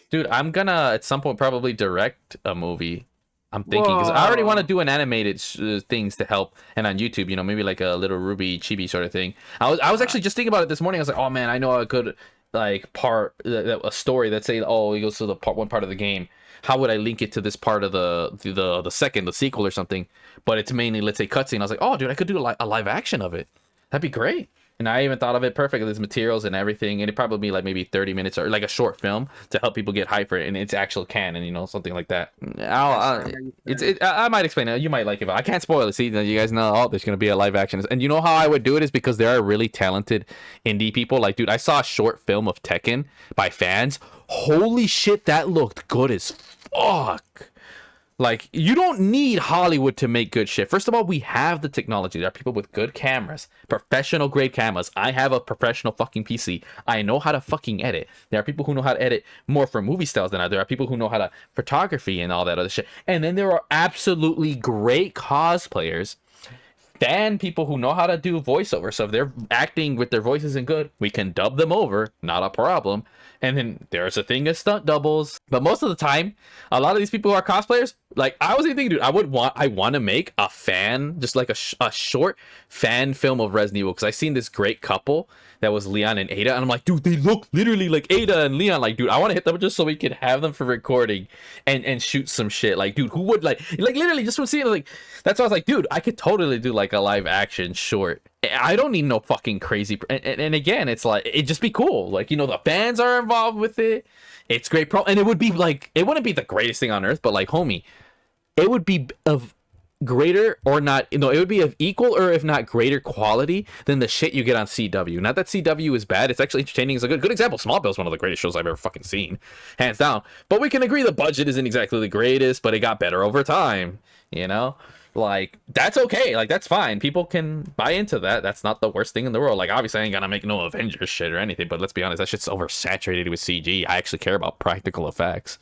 Dude, I'm gonna at some point probably direct a movie. I'm thinking because I already want to do an animated things to help, and on YouTube, maybe like a little Ruby Chibi sort of thing. I was actually just thinking about it this morning. I was like, oh man, I know I could like part a story that say, oh, it goes to the one part of the game. How would I link it to this part of the second, the sequel or something? But it's mainly, let's say, cutscene. I was like, oh, dude, I could do a live action of it. That'd be great. And I even thought of it perfect. There's materials and everything, and it'd probably be like maybe 30 minutes or like a short film to help people get hype for it, and it's actual canon, something like that. I might explain it. You might like it, but I can't spoil it. See, you guys know, oh, there's gonna be a live action, and you know how I would do it is because there are really talented indie people. Like, dude, I saw a short film of Tekken by fans. Holy shit, that looked good as fuck. Like, you don't need Hollywood to make good shit. First of all, we have the technology. There are people with good cameras, professional grade cameras. I have a professional fucking PC. I know how to fucking edit. There are people who know how to edit more for movie styles than I do. There are people who know how to photography and all that other shit. And then there are absolutely great cosplayers, fan people who know how to do voiceover. So if they're acting with their voices and good, we can dub them over, not a problem. And then there's a thing of stunt doubles. But most of the time, a lot of these people who are cosplayers, like I was thinking, dude, I want to make a fan, just like a short fan film of Resident Evil, because I seen this great couple that was Leon and Ada, and I'm like, dude, they look literally like Ada and Leon. Like, dude, I want to hit them just so we can have them for recording and shoot some shit. Like, dude, who would like literally just want to see it? Like, that's why I was like, dude, I could totally do like a live action short. I don't need no fucking crazy. And again, it's like, it'd just be cool. Like, the fans are involved with it. It's great. And it would be like, it wouldn't be the greatest thing on earth, but like, homie, it would be of greater or not, it would be of equal or if not greater quality than the shit you get on CW. Not that CW is bad. It's actually entertaining. It's a good example. Smallville is one of the greatest shows I've ever fucking seen. Hands down. But we can agree the budget isn't exactly the greatest, but it got better over time, Like, that's okay. Like, that's fine. People can buy into that. That's not the worst thing in the world. Like, obviously, I ain't gonna make no Avengers shit or anything, but let's be honest, that shit's oversaturated with CG. I actually care about practical effects.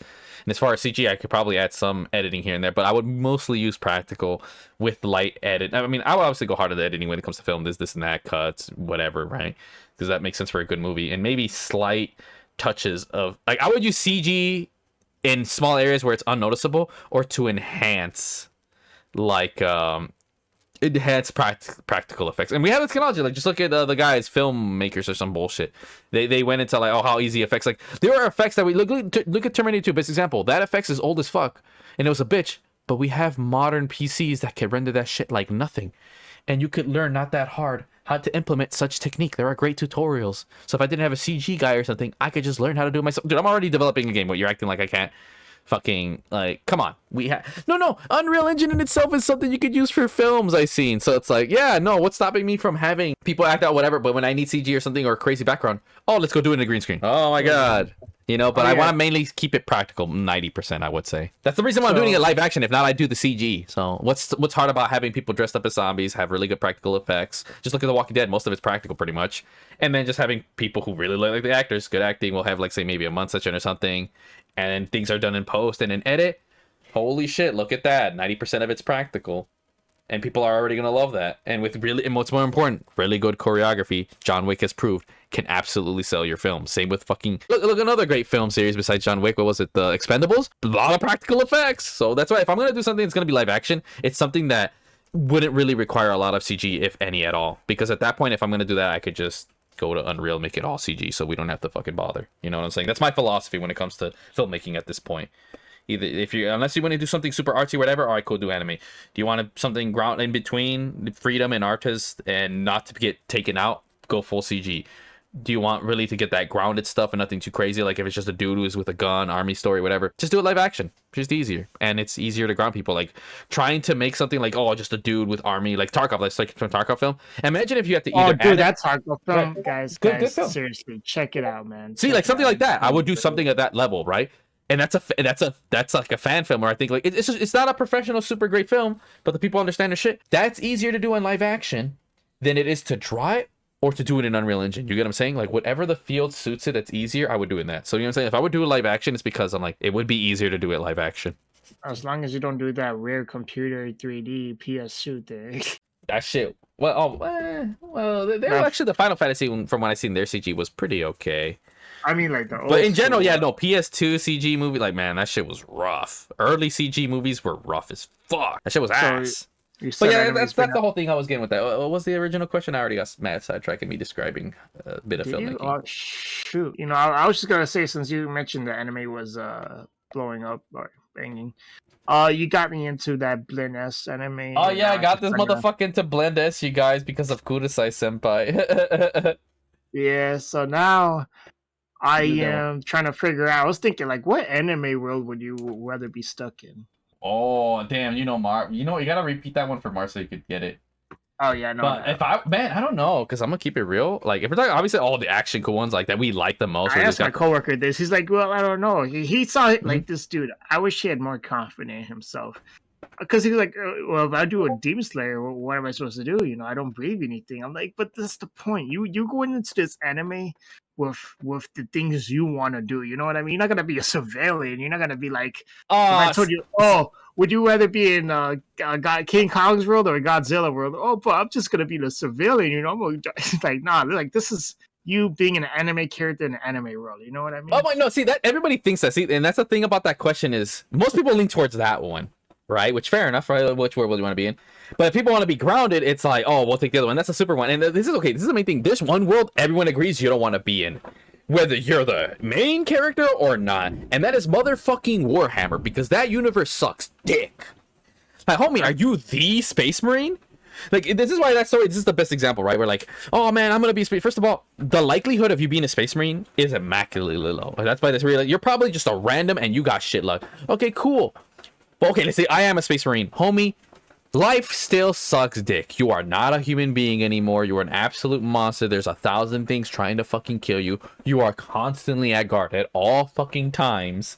And as far as CG, I could probably add some editing here and there, but I would mostly use practical with light edit. I mean, I would obviously go hard at the editing when it comes to film. This and that, cuts, whatever, right? Because that makes sense for a good movie. And maybe slight touches of, like, I would use CG in small areas where it's unnoticeable or to enhance practical effects. And we have the technology. Like, just look at the guys, filmmakers or some bullshit. They went into like, oh, how easy effects. Like, there are effects that we look at Terminator 2, best example. That effects is old as fuck and it was a bitch, but we have modern PCs that can render that shit like nothing, and you could learn not that hard how to implement such technique. There are great tutorials. So if I didn't have a CG guy or something, I could just learn how to do it myself. Dude, I'm already developing a game. What, you're acting like I can't? fucking like, come on, we have no Unreal Engine in itself is something you could use for films I've seen. So it's like, yeah, no, what's stopping me from having people act out whatever, but when I need CG or something or a crazy background, oh, let's go do it in a green screen. Oh my god. You know, but I want to mainly keep it practical, 90%, I would say. That's the reason why I'm doing it live action. If not, I do the CG. So what's hard about having people dressed up as zombies, have really good practical effects? Just look at The Walking Dead. Most of it's practical, pretty much. And then just having people who really look like the actors, good acting, will have, like, say, maybe a month session or something. And then things are done in post and in edit. Holy shit, look at that. 90% of it's practical. And people are already going to love that. And with really, and what's more important, really good choreography, John Wick has proved, can absolutely sell your film. Same with fucking, look another great film series besides John Wick. What was it? The Expendables? A lot of practical effects. So that's why if I'm going to do something that's going to be live action, it's something that wouldn't really require a lot of CG, if any at all. Because at that point, if I'm going to do that, I could just go to Unreal, make it all CG, so we don't have to fucking bother. You know what I'm saying? That's my philosophy when it comes to filmmaking at this point. Either unless you want to do something super artsy, whatever, all right, cool, do anime. Do you want something ground in between freedom and artist and not to get taken out? Go full CG. Do you want really to get that grounded stuff and nothing too crazy? Like if it's just a dude who's with a gun, army story, whatever, just do it live action. Just easier, and it's easier to ground people. Like trying to make something like, oh, just a dude with army, like Tarkov, like some Tarkov film. Imagine if you had to either. Oh, dude, that's Tarkov film, right. guys. Good Film. Seriously, check it out, man. See, check like something like that. I would do something at that level, right? And that's like a fan film where I think like it's not a professional super great film, but the people understand the shit. That's easier to do in live action than it is to draw it or to do it in Unreal Engine. You get what I'm saying? Like whatever the field suits it, that's easier. I would do in that. So you know what I'm saying? If I would do a live action, it's because I'm like, it would be easier to do it live action. As long as you don't do that rare computer 3D PS suit thing. That shit. Well, actually the Final Fantasy from what I seen their CG was pretty okay. I mean, like the old but in general, yeah, no, PS2 CG movie, like, man, that shit was rough. Early CG movies were rough as fuck. That shit was ass. But yeah, that's the whole thing I was getting with that. What was the original question? I already got mad sidetracking me describing a bit of filmmaking. Oh, shoot. You know, I was just going to say, since you mentioned the anime was blowing up or banging, you got me into that Blend S anime. Oh, yeah, I got this motherfucker into Blend S, you guys, because of Kudasai Senpai. Yeah, so now I am trying to figure out. I was thinking, like, what anime world would you rather be stuck in? Oh, damn, you gotta repeat that one for Mar so you could get it. Oh, yeah, no. But if I don't know, because I'm gonna keep it real. Like, if we're talking, obviously, all the action cool ones, like, that we like the most. I asked my coworker this. He's like, well, I don't know. He saw it like this dude. I wish he had more confidence in himself. Because he was like, well, if I do a Demon Slayer, what am I supposed to do? You know, I don't breathe anything. I'm like, but that's the point. You going into this anime with the things you want to do. You know what I mean? You're not gonna be a civilian. You're not gonna be like, if I told you, would you rather be in King Kong's world or Godzilla world? Oh, but I'm just gonna be the civilian. You know, I'm like, nah. Like, this is you being an anime character in an anime world. You know what I mean? Oh my, no. See that everybody thinks that. See, and that's the thing about that question is most people lean towards that one. Right, which fair enough, right? Which world do you want to be in? But if people want to be grounded, it's like, oh, we'll take the other one. That's a super one. And this is okay. This is the main thing. There's one world everyone agrees you don't want to be in, whether you're the main character or not. And that is motherfucking Warhammer, because that universe sucks dick. Like, homie, are you the Space Marine? Like, this is why that story, this is the best example, right? We're like, oh man, I'm gonna be a space. First of all, the likelihood of you being a Space Marine is immaculately low. That's why this really, you're probably just a random and you got shit luck. Okay, cool. But okay, let's say I am a Space Marine. Homie, life still sucks dick. You are not a human being anymore. You are an absolute monster. There's 1,000 things trying to fucking kill you. You are constantly at guard at all fucking times.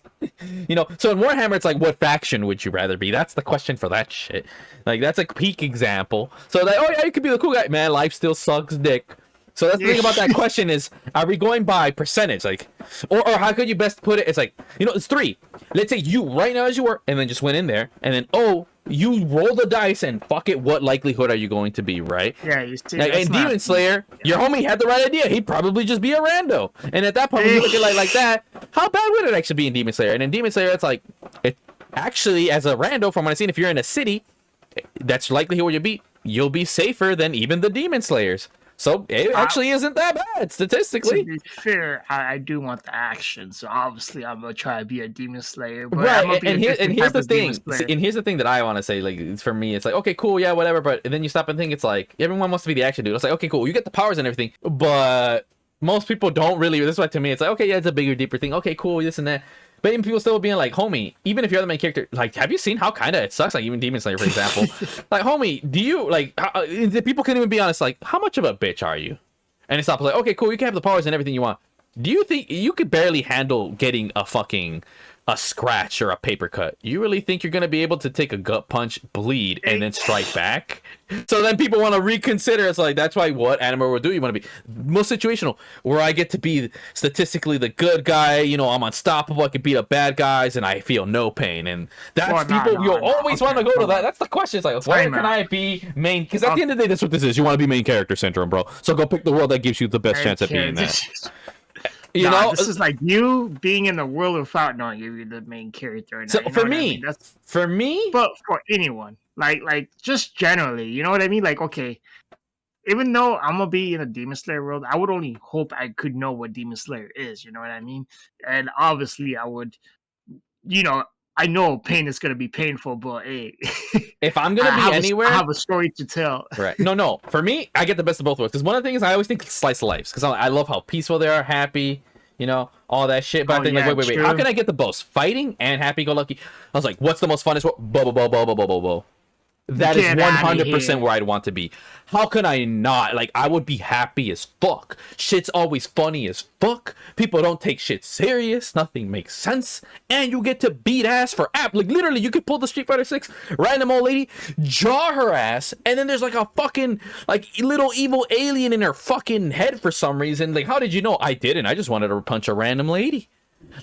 You know, so in Warhammer, it's like, what faction would you rather be? That's the question for that shit. Like, that's a peak example. So like, oh yeah, you could be the cool guy. Man, life still sucks dick. So that's the thing about that question is, are we going by percentage? Like, or how could you best put it? It's like, you know, it's 3. Let's say you right now as you were, and then just went in there, and then, you roll the dice and fuck it, what likelihood are you going to be, right? Yeah, you see. Like, and Demon Slayer, your homie had the right idea. He'd probably just be a rando. And at that point, when you look at it like that, how bad would it actually be in Demon Slayer? And in Demon Slayer, it's like, it actually, as a rando, from what I've seen, if you're in a city, that's likely where you'll be safer than even the Demon Slayers. So it actually isn't that bad statistically. To be fair, I do want the action, so obviously I'm gonna try to be a Demon Slayer. But right, and here's the thing. And here's the thing that I want to say. Like, for me, it's like, okay, cool, yeah, whatever. But then you stop and think, it's like everyone wants to be the action dude. It's like, okay, cool, you get the powers and everything, but most people don't really. This is why to me, it's like, okay, yeah, it's a bigger, deeper thing. Okay, cool, this and that. But even people still being like, homie, even if you're the main character, like, have you seen how kind of it sucks? Like, even Demon Slayer, for example. Like, homie, do you, like, people can even be honest, like, how much of a bitch are you? And it's not like, okay, cool, you can have the powers and everything you want. Do you think you could barely handle getting a scratch or a paper cut? You really think you're going to be able to take a gut punch, bleed, and then strike back? So then people want to reconsider. It's like, that's why what anime will do, you want to be most situational, where I get to be statistically the good guy, you know, I'm unstoppable, I can beat up bad guys, and I feel no pain. And that's you'll always want to go to that. That's the question. It's like, where can I be main? Because at the end of the day, that's what this is. You want to be main character syndrome, bro. So go pick the world that gives you the best chance at being that. You know, this is like you being in the world without knowing you're the main character. So you know for me, I mean? That's for me, but for anyone, like just generally, you know what I mean? Like, okay, even though I'm gonna be in a Demon Slayer world, I would only hope I could know what Demon Slayer is. You know what I mean? And obviously, I would, you know, I know pain is gonna be painful, but hey, if I'm gonna be anywhere, I have a story to tell. Right? No. For me, I get the best of both worlds. Because one of the things I always think slice of lives. Because I love how peaceful they are, happy, you know, all that shit. But I think like, wait, how can I get the both fighting and happy-go-lucky? I was like, what's the most funnest? Bo. That is 100% where I'd want to be. How can I not? Like, I would be happy as fuck. Shit's always funny as fuck. People don't take shit serious. Nothing makes sense. And you get to beat ass for app. Like, literally, you could pull the Street Fighter 6 random old lady, jaw her ass, and then there's like a fucking, like, little evil alien in her fucking head for some reason. Like, how did you know? I didn't. I just wanted to punch a random lady.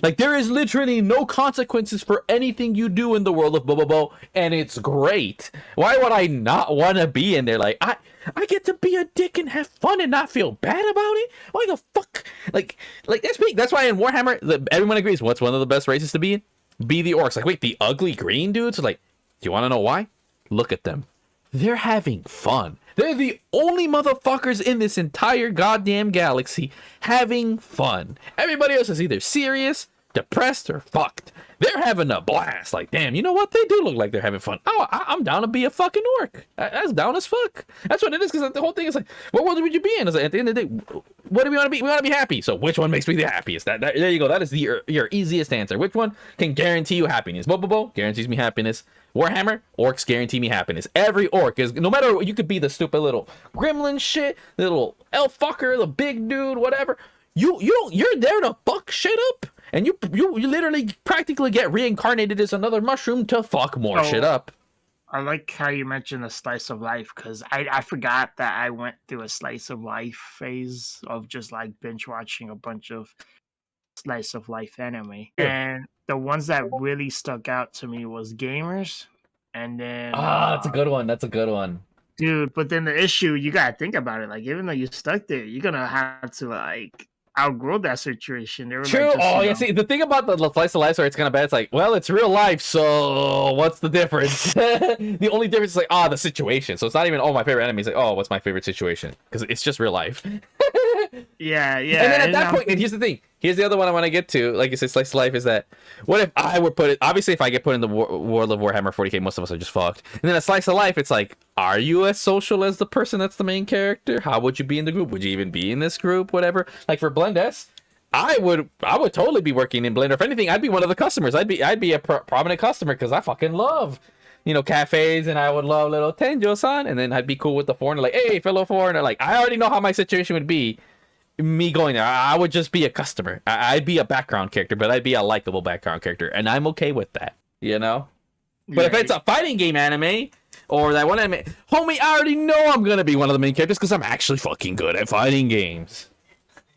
Like, there is literally no consequences for anything you do in the world of Bobobo, and it's great. Why would I not want to be in there? Like, I get to be a dick and have fun and not feel bad about it? Why the fuck? Like that's big. That's why in Warhammer, everyone agrees, what's one of the best races to be in? Be the orcs. Like, wait, the ugly green dudes? Like, do you want to know why? Look at them. They're having fun. They're the only motherfuckers in this entire goddamn galaxy having fun. Everybody else is either serious, depressed, or fucked. They're having a blast. Like, damn, you know what? They do look like they're having fun. Oh, I'm down to be a fucking orc. That's down as fuck. That's what it is, because the whole thing is like, what world would you be in? It's like, at the end of the day, what do we want to be? We want to be happy. So which one makes me the happiest? There you go. That is your easiest answer. Which one can guarantee you happiness? Bobobo guarantees me happiness. Warhammer, orcs guarantee me happiness. Every orc is, no matter what, you could be the stupid little gremlin shit, little elf fucker, the big dude, whatever. You're there to fuck shit up. And you literally practically get reincarnated as another mushroom to fuck more shit up. I like how you mentioned a slice of life, because I forgot that I went through a slice of life phase of just like binge watching a bunch of slice of life anime. Yeah. And the ones that really stuck out to me was gamers. And then that's a good one. Dude, but then the issue, you gotta think about it. Like, even though you stuck there, you're gonna have to like outgrow that situation. They were true. like, yeah. See, the thing about the slice of life where it's kind of bad, it's like, well, it's real life, so what's the difference? The only difference is like, the situation. So it's not even, my favorite enemy. It's like, what's my favorite situation? Because it's just real life. Yeah. And then at that point, and here's the thing. Here's the other one I want to get to. Like you said, slice of life is that, what if I were put it, obviously if I get put in the world of Warhammer 40k, most of us are just fucked. And then a slice of life, it's like, are you as social as the person that's the main character? How would you be in the group? Would you even be in this group? Whatever. Like for Blend S, I would totally be working in Blender. If anything, I'd be one of the customers. I'd be a prominent customer, because I fucking love, cafes, and I would love little Tenjo-san, and then I'd be cool with the foreigner, like, hey, fellow foreigner. Like, I already know how my situation would be. Me going there, I would just be a customer. I'd be a background character, but I'd be a likable background character, and I'm okay with that, But if it's a fighting game anime, or that one anime, homie, I already know I'm gonna be one of the main characters, because I'm actually fucking good at fighting games.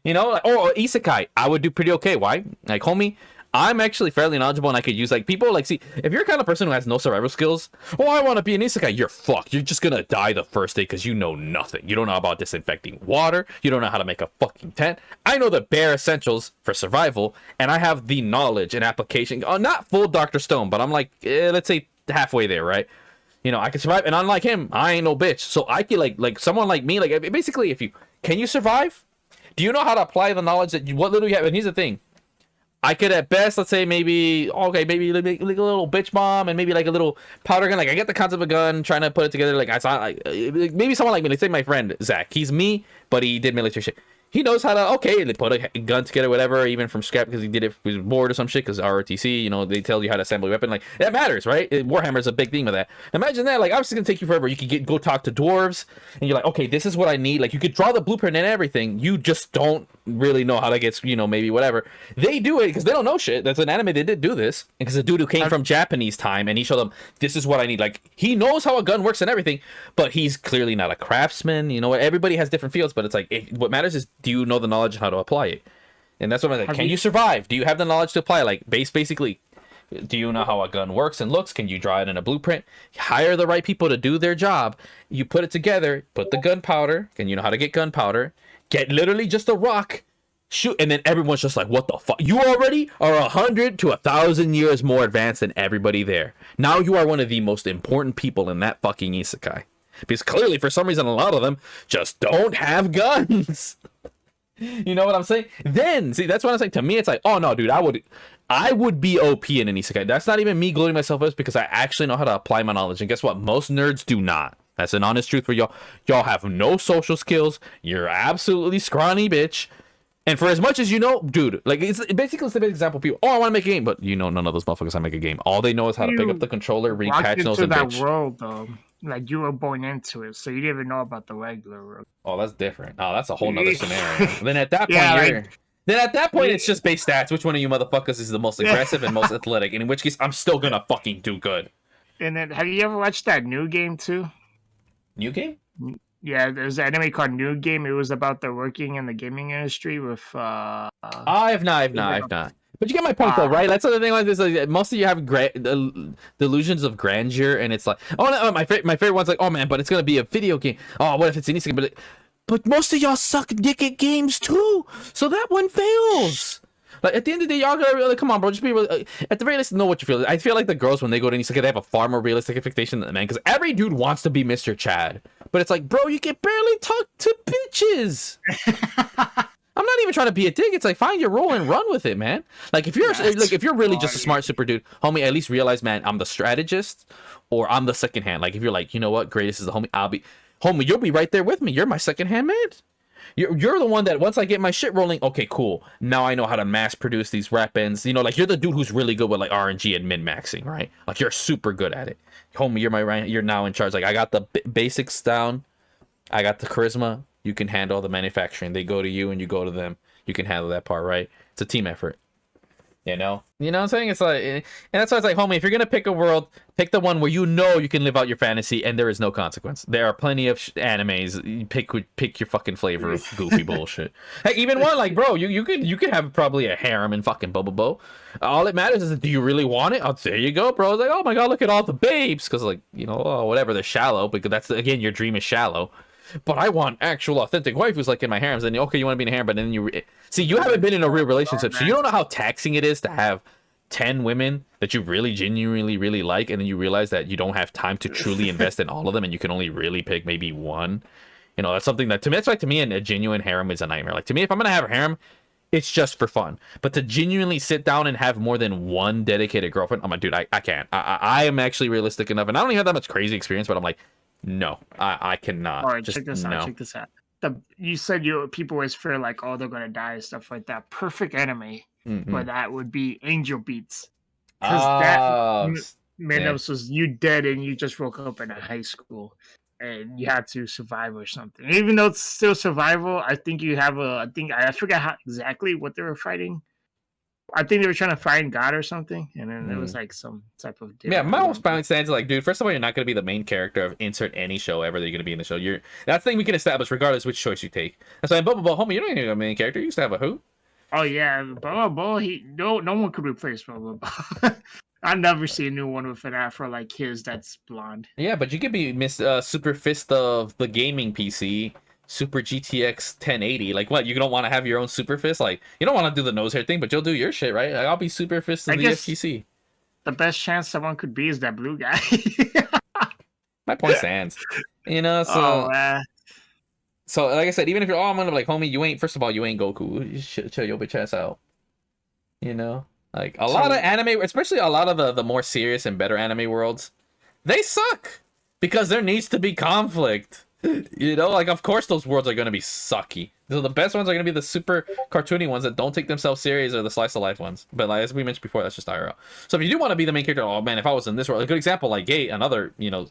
Or isekai, I would do pretty okay. Why? Like, homie, I'm actually fairly knowledgeable, and I could use, like, people, like, see, if you're the kind of person who has no survival skills, I want to be an isekai, you're fucked. You're just gonna die the first day, because you know nothing. You don't know about disinfecting water. You don't know how to make a fucking tent. I know the bare essentials for survival, and I have the knowledge and application. Not full Dr. Stone, but I'm like, let's say halfway there, right? I can survive, and unlike him, I ain't no bitch. So I can, like someone like me, like, basically, can you survive? Do you know how to apply the knowledge what little you have? And here's the thing. I could at best, let's say maybe like a little bitch bomb and maybe like a little powder gun. Like, I get the concept of a gun, trying to put it together. Like, I saw, like, maybe someone like me, let's say my friend Zach. He's me, but he did military shit. He knows how to, okay, they put a gun together, whatever, even from scrap because he did it, he was bored or some shit, because ROTC, you know, they tell you how to assemble a weapon. Like, that matters, right? Warhammer is a big thing with that. Imagine that, like, obviously it's going to take you forever. You could go talk to dwarves, and you're like, okay, this is what I need. Like, you could draw the blueprint and everything. You just don't really know how to get, you know, maybe whatever. They do it because they don't know shit. That's an anime, they did do this. Because the dude who came from Japanese time, and he showed them, this is what I need. Like, he knows how a gun works and everything, but he's clearly not a craftsman. You know what? Everybody has different fields, but it's like, what matters is, do you know the knowledge how to apply it? And that's what I'm like, can you survive? Do you have the knowledge to apply? Like, basically, do you know how a gun works and looks? Can you draw it in a blueprint? Hire the right people to do their job. You put it together, put the gunpowder. Can you know how to get gunpowder? Get literally just a rock, shoot, and then everyone's just like, what the fuck? You already are 100 to 1,000 years more advanced than everybody there. Now you are one of the most important people in that fucking isekai. Because clearly, for some reason, a lot of them just don't have guns. You know what I'm saying? Then, see, that's what I'm saying. To me, it's like, oh no, dude, I would be OP in an isekai. That's not even me gloating myself as, because I actually know how to apply my knowledge. And guess what? Most nerds do not. That's an honest truth for y'all. Y'all have no social skills. You're absolutely scrawny bitch. And for as much as you know, dude, like, it's basically the big example of people. Oh, I want to make a game, but you know, none of those motherfuckers I make a game. All they know is how to pick up the controller, read patch notes, and bitch. World, though. Like, you were born into it, so you didn't even know about the regular world. Oh, that's different. Oh, that's a whole nother scenario. Then at that point, it's just base stats. Which one of you motherfuckers is the most aggressive and most athletic? And in which case, I'm still gonna fucking do good. And then, have you ever watched that New Game too? New Game? Yeah, there's an anime called New Game. It was about the working in the gaming industry with. I've not. But you get my point, though, right? That's the other thing like this. Like, most of you have delusions of grandeur, and it's like, oh no, my favorite one's like, oh man, but it's gonna be a video game. Oh, what if it's an isekai? But most of y'all suck dick at games too, so that one fails. Like, at the end of the day, y'all gotta really, come on, bro. Just be really, at the very least, know what you feel. I feel like the girls, when they go to isekai, they have a far more realistic expectation than the men, because every dude wants to be Mr. Chad, but it's like, bro, you can barely talk to bitches. I'm not even trying to be a dick. It's like, find your role and run with it, man. Like, if you're really just a smart super dude, homie, at least realize, man, I'm the strategist, or I'm the second hand. Like, if you're like, you know what, greatest is the homie, homie, you'll be right there with me. You're my second hand man. You're the one that, once I get my shit rolling, okay, cool. Now I know how to mass produce these weapons. You know, like, you're the dude who's really good with like RNG and min maxing, right? Like, you're super good at it. Homie, you're now in charge. Like, I got the basics down. I got the charisma. You can handle the manufacturing. They go to you and you go to them. You can handle that part, right? It's a team effort. You know what I'm saying? It's like, and that's why it's like, homie, if you're gonna pick a world, pick the one where you know you can live out your fantasy and there is no consequence. There are plenty of animes. You pick your fucking flavor of goofy bullshit. Heck, even one like, bro, you could have probably a harem in fucking Bobo. All it matters is, do you really want it? Oh, there you go, bro. It's like, oh my god, look at all the babes, because, like, you know, oh, whatever, they're shallow, because that's, again, your dream is shallow. But I want actual authentic waifus like in my harems. And okay, you want to be in a harem, but then you see, you haven't been in a real relationship, so you don't know how taxing it is to have 10 women that you really genuinely really like, and then you realize that you don't have time to truly invest in all of them, and you can only really pick maybe one. You know, that's something that, to me, it's like, to me, a genuine harem is a nightmare. Like, to me, if I'm gonna have a harem, it's just for fun. But to genuinely sit down and have more than one dedicated girlfriend, I'm like, dude, I can't. I am actually realistic enough, and I don't even have that much crazy experience, but I'm like, no, I cannot. All right, just, check this out. Check this out. You said people always fear like, oh, they're gonna die and stuff like that. Perfect anime for that would be Angel Beats, because was you dead and you just woke up in a high school and you had to survive or something. Even though it's still survival, I think you have I forgot exactly what they were fighting. I think they were trying to find God or something, and then it was like some type of my most balance stands like, dude, first of all, you're not going to be the main character of insert any show ever that you're going to be in the show. That's the thing we can establish regardless which choice you take. That's why in Bubble Ball, homie, you don't need a main character. You used to have a who? Oh yeah, Bubble Ball. No one could replace Bubble Ball. I've never seen a new one with an afro like his that's blonde. Yeah, but you could be Miss Super Fist of the gaming PC. Super GTX 1080. Like, what, you don't want to have your own Super Fist? Like, you don't want to do the nose hair thing, but you'll do your shit, right? Like, I'll be Super Fist of the FTC. The best chance someone could be is that blue guy. My point stands. You know, so so like I said, even if you're all like, homie, you ain't, first of all, you ain't Goku. You should chill your bitch ass out. You know? Like, a lot of anime, especially a lot of the more serious and better anime worlds, they suck because there needs to be conflict. You know, like, of course those worlds are going to be sucky. So the best ones are going to be the super cartoony ones that don't take themselves serious, or the slice of life ones. But like, as we mentioned before, that's just IRL. So if you do want to be the main character, oh man, if I was in this world, a good example, like Gate, another, you know,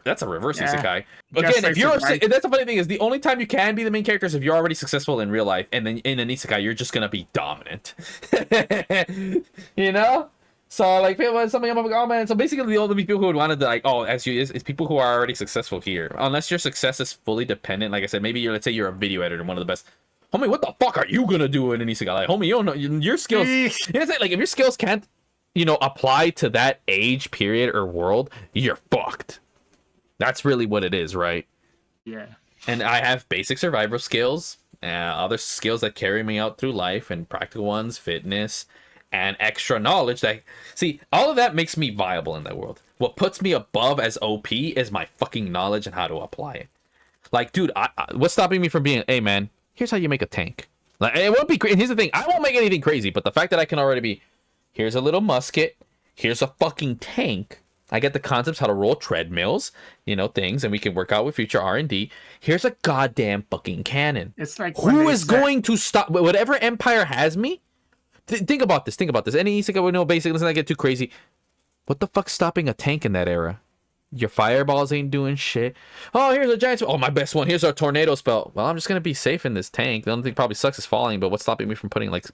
that's a reverse isekai. Again, if you're, that's the funny thing is, the only time you can be the main character is if you're already successful in real life, and then in an isekai, you're just going to be dominant. You know? So like, something I'm like, oh man. So basically, the only people who would want to like, oh, as you is people who are already successful here. Unless your success is fully dependent. Like I said, maybe you're, let's say you're a video editor, one of the best. Homie, what the fuck are you gonna do in an isekai? Like, homie, you don't know your skills. You know, like if your skills can't, you know, apply to that age period or world, you're fucked. That's really what it is, right? Yeah. And I have basic survival skills, other skills that carry me out through life, and practical ones, fitness, and extra knowledge that, see, all of that makes me viable in that world. What puts me above as OP is my fucking knowledge and how to apply it. Like, dude, what's stopping me from being, hey man, here's how you make a tank. Like, it won't be crazy. Here's the thing, I won't make anything crazy, but the fact that I can already be, here's a little musket, here's a fucking tank, I get the concepts how to roll treadmills, you know, things, and we can work out with future R&D. Here's a goddamn fucking cannon. It's like, who is going to stop whatever empire has me? Think about this. Any isekai would know basic. Let's not get too crazy. What the fuck's stopping a tank in that era? Your fireballs ain't doing shit. Oh, here's a giant. Oh, my best one. Here's our tornado spell. Well, I'm just gonna be safe in this tank. The only thing probably sucks is falling. But what's stopping me from putting like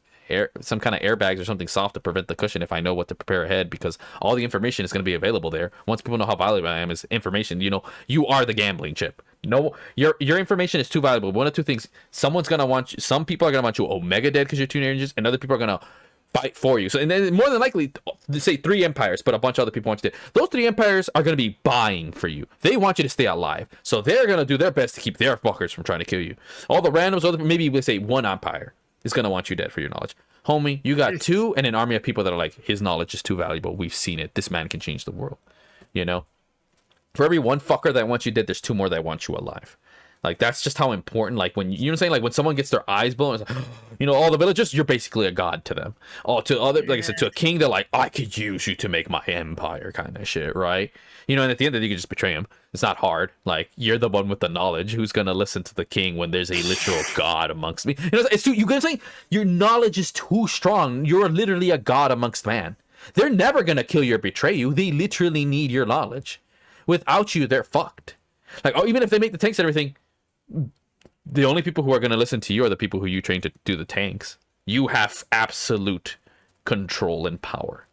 some kind of airbags or something soft to prevent the cushion if I know what to prepare ahead? Because all the information is gonna be available there. Once people know how valuable I am is information. You know, you are the gambling chip. No, your information is too valuable. One of two things: someone's gonna want you. Some people are gonna want you omega dead because you're too ninjas, and other people are gonna fight for you. So, and then more than likely, say 3 empires, but a bunch of other people want you to. Those 3 empires are going to be buying for you. They want you to stay alive. So they're going to do their best to keep their fuckers from trying to kill you. All the randoms, maybe we say 1 empire is going to want you dead for your knowledge. Homie, you got 2 and an army of people that are like, his knowledge is too valuable. We've seen it. This man can change the world. You know? For every 1 fucker that wants you dead, there's 2 more that want you alive. Like, that's just how important, like, when, you know what I'm saying? Like, when someone gets their eyes blown, it's like, you know, all the villagers, you're basically a god to them. Oh, to other, like I said, to a king, they're like, I could use you to make my empire kind of shit, right? You know, and at the end of the day, you can just betray him. It's not hard. Like, you're the one with the knowledge. Who's going to listen to the king when there's a literal god amongst me? You know, it's too, you guys saying your knowledge is too strong. You're literally a god amongst man. They're never going to kill you or betray you. They literally need your knowledge. Without you, they're fucked. Like, oh, even if they make the tanks and everything, the only people who are going to listen to you are the people who you train to do the tanks. You have absolute control and power.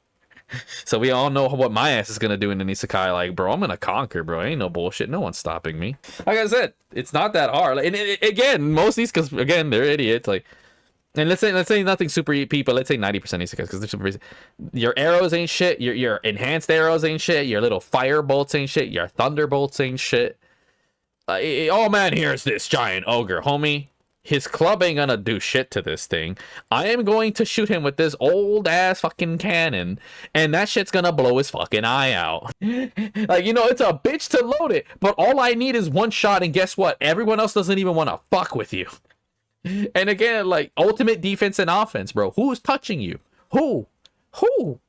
So we all know what my ass is going to do in an isekai. Like, bro, I'm going to conquer, bro. Ain't no bullshit. No one's stopping me. Like I said, it's not that hard. Like, and again, most of these, because again, they're idiots. Like, and let's say nothing super EP, but let's say 90% isekais, because they're super easy. Your arrows ain't shit. Your enhanced arrows ain't shit. Your little fire bolts ain't shit. Your thunderbolts ain't shit. Oh man, here's this giant ogre, homie. His club ain't gonna do shit to this thing. I am going to shoot him with this old ass fucking cannon, and that shit's gonna blow his fucking eye out. Like, you know, it's a bitch to load it, but all I need is 1 shot, and guess what? Everyone else doesn't even want to fuck with you. And again, like, ultimate defense and offense, bro. Who's touching you? Who?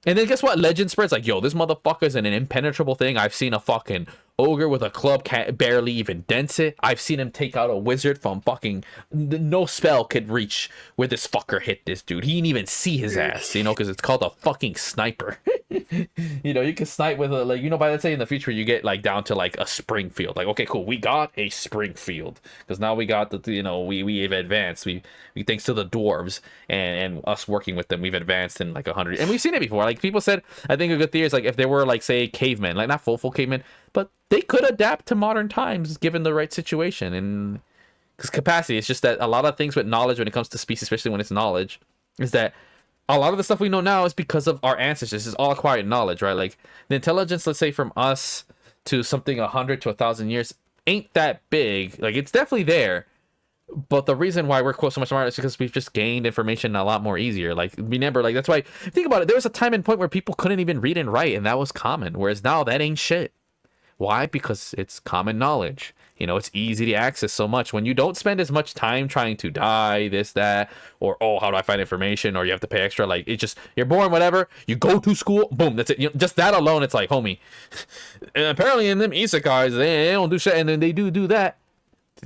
And then guess what? Legend spreads like, yo, this motherfucker's an impenetrable thing. I've seen a fucking ogre with a club can't barely even dents it. I've seen him take out a wizard from fucking no spell could reach where this fucker hit this dude. He didn't even see his ass, you know, because it's called a fucking sniper. You know, you can snipe with a, like, you know, by let's say in the future you get like down to like a Springfield. Like, okay, cool, we got a Springfield because now we got the, you know, we've advanced. We thanks to the dwarves and us working with them, we've advanced in like 100. And we've seen it before. Like people said, I think a good theory is like if they were like say cavemen, like not full cavemen, but they could adapt to modern times given the right situation. And because capacity, it's just that a lot of things with knowledge when it comes to species, especially when it's knowledge, is that a lot of the stuff we know now is because of our ancestors. It's all acquired knowledge, right? Like the intelligence, let's say from us to something 100 to 1,000 years ain't that big. Like it's definitely there, but the reason why we're so much smarter is because we've just gained information a lot more easier. Like remember, like that's why, think about it, there was a time and point where people couldn't even read and write, and that was common, whereas now that ain't shit. Why? Because it's common knowledge. You know, it's easy to access so much. When you don't spend as much time trying to die, this, that, or, oh, how do I find information? Or you have to pay extra. Like, it's just, you're born, whatever. You go to school, boom, that's it. You know, just that alone, it's like, homie. And apparently in them isekais, they don't do shit. And then they do that.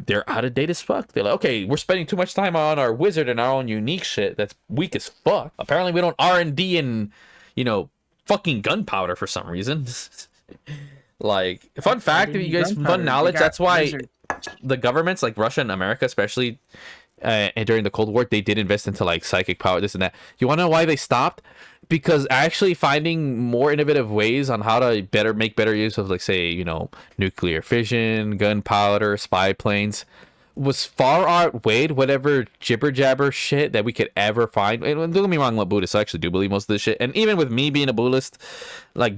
they're out of date as fuck. They're like, okay, we're spending too much time on our wizard and our own unique shit that's weak as fuck. Apparently we don't R&D in, you know, fucking gunpowder for some reason. Like, fun fact, if you guys fun knowledge, that's why the governments like Russia and America especially, and during the Cold War, they did invest into like psychic power, this and that. You want to know why they stopped? Because actually finding more innovative ways on how to make better use of, like, say, you know, nuclear fission, gunpowder, spy planes, was far outweighed whatever jibber jabber shit that we could ever find. And don't get me wrong, I'm Buddhist, I actually do believe most of this shit. And even with me being a Buddhist, like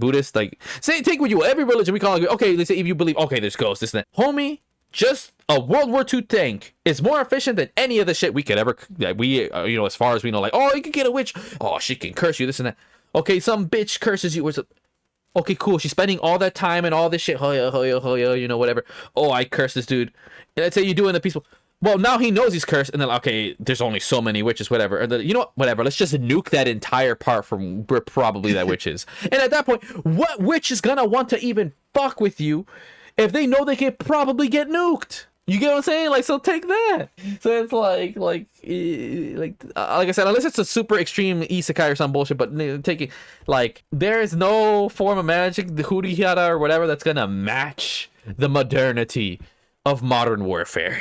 say, take what you, every religion we call it, okay, let's say if you believe, okay, there's ghosts, this and that. Homie, just a World War II tank is more efficient than any of the shit we could ever, that we, you know, as far as we know, like, oh, you can get a witch, oh, she can curse you, this and that. Okay, some bitch curses you, okay, cool, she's spending all that time and all this shit, hoya, you know, whatever. Oh, I curse this dude. And let's say you do it in the peaceful, well, now he knows he's cursed, and then, okay, there's only so many witches, whatever. And then, you know what, whatever, let's just nuke that entire part from where probably that witch is. And at that point, what witch is gonna want to even fuck with you if they know they can probably get nuked? You get what I'm saying? Like, so take that. So it's like I said, unless it's a super extreme isekai or some bullshit, but taking, like, there is no form of magic, the hootie yada or whatever, that's gonna match the modernity of modern warfare.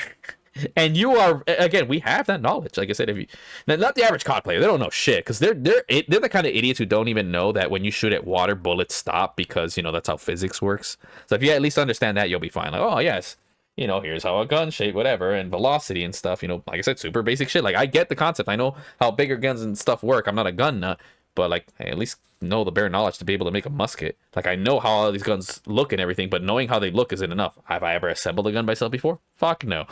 And you are, again, we have that knowledge. Like I said, if you, not the average COD player, they don't know shit, because they're the kind of idiots who don't even know that when you shoot at water, bullets stop, because, you know, that's how physics works. So if you at least understand that, you'll be fine. Like, oh yes, you know, here's how a gun shape, whatever, and velocity and stuff, you know, like I said, super basic shit. Like, I get the concept. I know how bigger guns and stuff work. I'm not a gun nut, but, like, I at least know the bare knowledge to be able to make a musket. Like, I know how all these guns look and everything, but knowing how they look isn't enough. Have I ever assembled a gun myself before? Fuck no.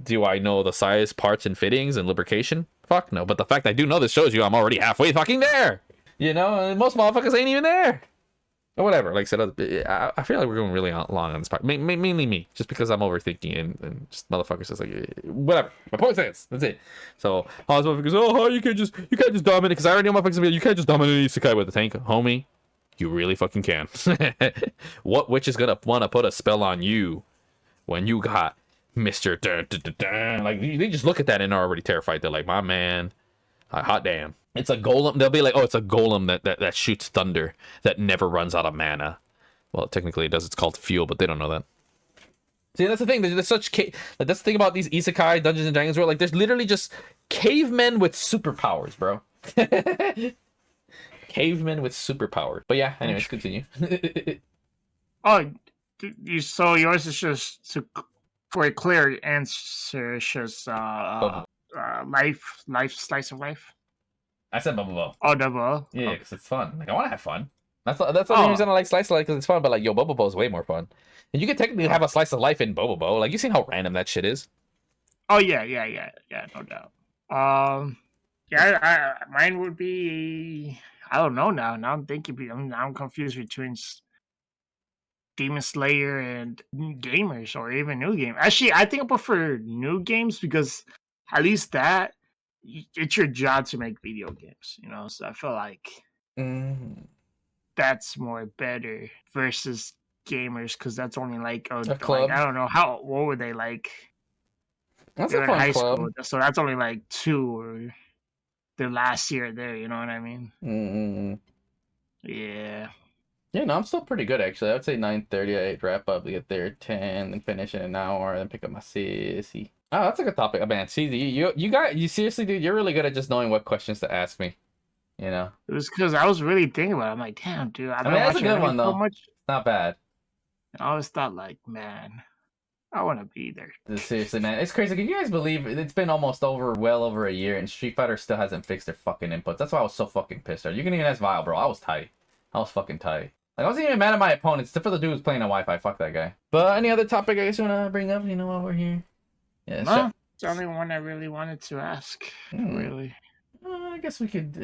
Do I know the size, parts, and fittings and lubrication? Fuck no. But the fact I do know this shows you I'm already halfway fucking there. You know, and most motherfuckers ain't even there. Or whatever. Like I said, I feel like we're going really long on this part. Mainly me, just because I'm overthinking and just motherfuckers just like, whatever. My point stands. That's it. So all these motherfuckers, oh, you can't just dominate, because I already know motherfuckers, you can't just dominate isekai with a tank, homie. You really fucking can. What witch is gonna want to put a spell on you when you got Mr. Dun, dun, dun, dun. Like, they just look at that and are already terrified. They're like, my man, hot damn. It's a golem. They'll be like, oh, it's a golem that shoots thunder that never runs out of mana. Well, technically it does. It's called fuel, but they don't know that. See, that's the thing. There's such like, that's the thing about these isekai Dungeons and Dragons world. Like, there's literally just cavemen with superpowers, bro. Cavemen with superpowers. But yeah, anyways, continue. Oh, so yours is just for a clear answer. It's just life, slice of life. I said bubble. Oh, double. Yeah, because it's fun. Like, I want to have fun. That's the only reason I like slice of life, because it's fun. But, like, yo, Bobo Bo is way more fun. And you can technically have a slice of life in Bobo Bo. Like, you seen how random that shit is? Oh yeah, no doubt. Mine would be, I don't know now. Now I'm thinking, I'm confused between Demon Slayer and gamers, or even new game. Actually, I think I prefer new games, because at least that, it's your job to make video games, you know. So I feel like that's more better versus gamers, because that's only like a club. Like, I don't know what were they like? That's a fun club. School, so that's only like 2 or the last year there. You know what I mean? Mm-hmm. Yeah. Yeah, no, I'm still pretty good, actually. I would say 9:30, I wrap up, get there 10, then finish in an hour, then pick up my sissy. Oh, that's a good topic. Oh, man, see, you seriously, dude, you're really good at just knowing what questions to ask me. You know? It was because I was really thinking about it. I'm like, damn, dude. I mean, that's a good one, though. So much. It's not bad. I always thought, like, man, I want to be there. Seriously, man. It's crazy. Can you guys believe it's been well over a year, and Street Fighter still hasn't fixed their fucking inputs? That's why I was so fucking pissed. You can even ask Vile, bro. I was tight. I was fucking tight. Like, I wasn't even mad at my opponents, except for the dude who's playing on Wi-Fi. Fuck that guy. But any other topic I guess you want to bring up, you know, while we're here? Yeah, no, it's the only one I really wanted to ask. Really. I guess we could,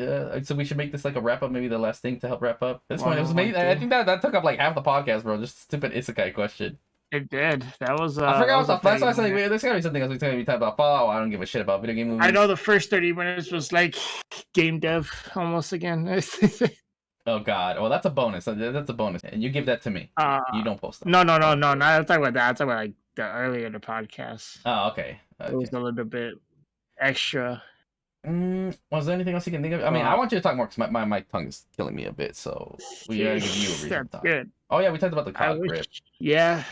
so we should make this like a wrap up, maybe the last thing to help wrap up. This one, it was amazing. I think that took up like half the podcast, bro. Just a stupid isekai question. It did. That was, I forgot what the that's why I said, there's gotta be something else. We're going to be talking about Fallout. I don't give a shit about video game movies. I know the first 30 minutes was like game dev almost again. Oh god. Well, that's a bonus. That's a bonus. And you give that to me. You don't post that. No. Not talking about that. I'm talking about like the earlier the podcast. Oh, okay. It was Okay. a little bit extra. Was there anything else you can think of? I mean, I Uh, want you to talk more because my tongue is killing me a bit, so we gotta give you a reason that's to talk. good. Oh yeah, we talked about the I cog wish. grip. Yeah.